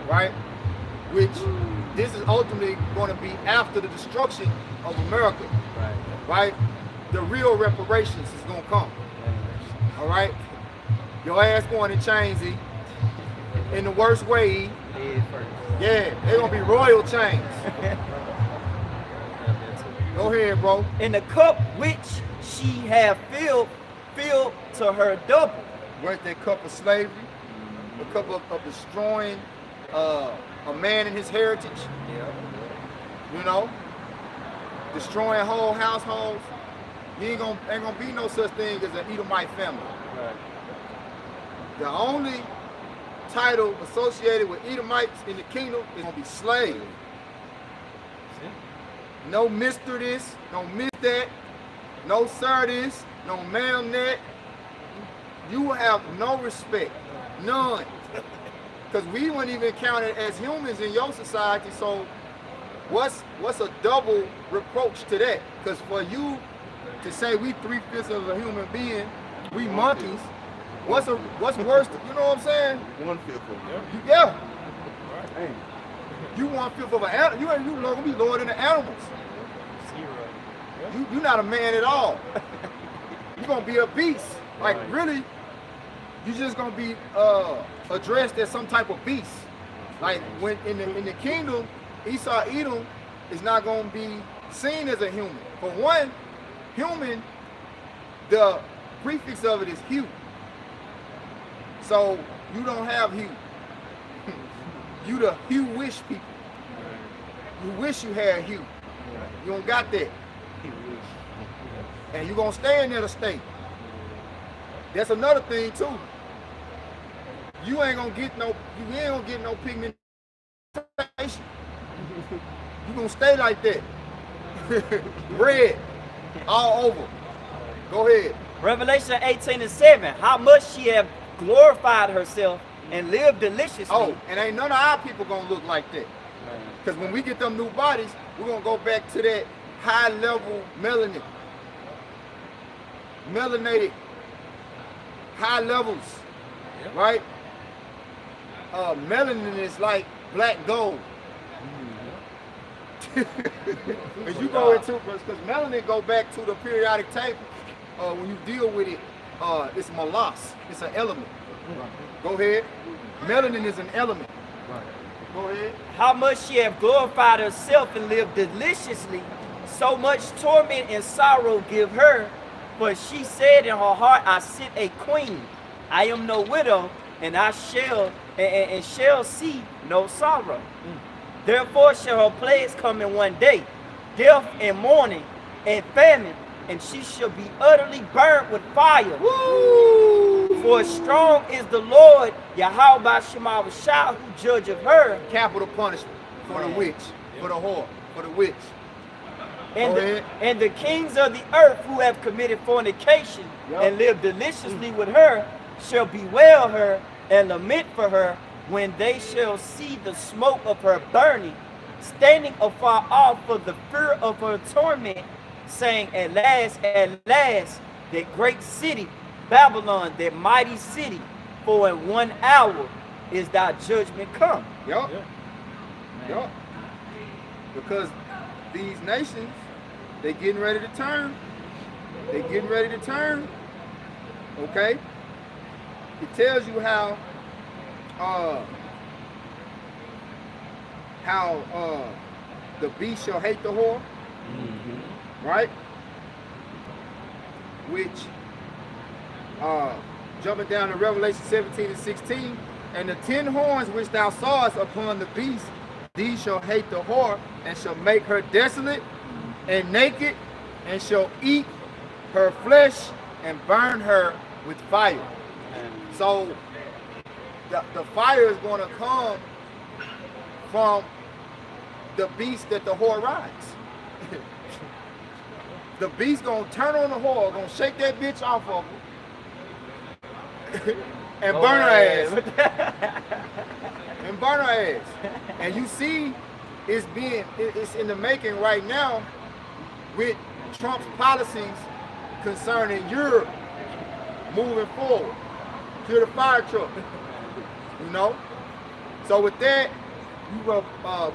right? Which this is ultimately going to be after the destruction of America, Right. right? The real reparations is going to come, all right? Your ass going in chains, E. In the worst way, E. Head first. Yeah, they're going to be royal chains. Go ahead, bro. And the cup which she had filled to her double. Weren't that cup of slavery? The cup of destroying a man and his heritage? Yeah. You know? Destroying whole households? You ain't gonna be no such thing as an Edomite family. Right. The only title associated with Edomites in the kingdom is gonna be slave. No Mr. this, no Miss that, no sir this, no ma'am that. You will have no respect, none. Because we weren't even counted as humans in your society, so what's a double reproach to that? Because for you to say we 3/5 of a human being, we monkeys, what's worse, you know what I'm saying? 1/5 of them. Yeah. You 1/5 of an animal, you ain't gonna be lower than the animals. You're not a man at all. You're gonna be a beast. Like really, you're just gonna be addressed as some type of beast. Like when in the kingdom, Esau Edom is not gonna be seen as a human. For one, human, the prefix of it is hue. So you don't have hue. You the hue wish people. You wish you had hue. You don't got that. And you're gonna stay in there to stay. That's another thing too. You ain't gonna get no pigmentation. You gonna stay like that. Red all over. Go ahead. Revelation 18:7. How much she have glorified herself and lived deliciously. Oh, and ain't none of our people gonna look like that. Because when we get them new bodies, we're gonna go back to that high level melanin. Melanated high levels. Right? Melanin is like black gold. As you go into, because melanin go back to the periodic table. When you deal with it, it's molasses. It's an element. Go ahead. Melanin is an element. Go ahead. How much she have glorified herself and lived deliciously, so much torment and sorrow give her. For she said in her heart, I sit a queen. I am no widow, and I shall see no sorrow. Therefore shall her plagues come in one day, death and mourning and famine, and she shall be utterly burnt with fire. Woo! For strong is the Lord, Yahweh Shema Shah, who judge of her. Capital punishment for the witch, for the whore, for the witch. And the kings of the earth who have committed fornication and lived deliciously with her shall bewail her and lament for her when they shall see the smoke of her burning, standing afar off for the fear of her torment, saying, at last, that great city, Babylon, that mighty city, for in 1 hour is thy judgment come. Yup. Yup. Because these nations, they getting ready to turn. They getting ready to turn. Okay? It tells you how the beast shall hate the whore. Right? Which jumping down to Revelation 17:16, and the 10 horns which thou sawest upon the beast, these shall hate the whore, and shall make her desolate and naked, and shall eat her flesh and burn her with fire. So the fire is going to come from the beast that the whore rides. The beast going to turn on the whore, going to shake that bitch off of her and burn her ass. And burn her ass. And you see it's in the making right now with Trump's policies concerning Europe moving forward. To the fire truck. You know? So with that, we're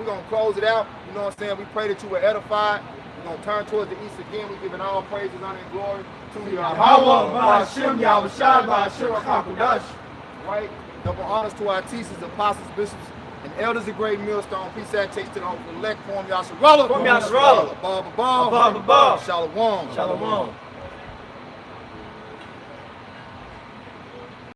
gonna close it out. You know what I'm saying? We pray that you were edified. We're gonna turn towards the east again. We're giving all praises, honor, and glory to Yahweh, Ba'ashem, Yahweh Shai, Ba'ashem, HaKadosh. Right? Double honors to our teachers, apostles, bishops, and elders of Great Millstone. Peace and takes to the hopeful elect. Form Yasharallah. Form Yasharallah. Abba, Abba, Shalom. Shalom.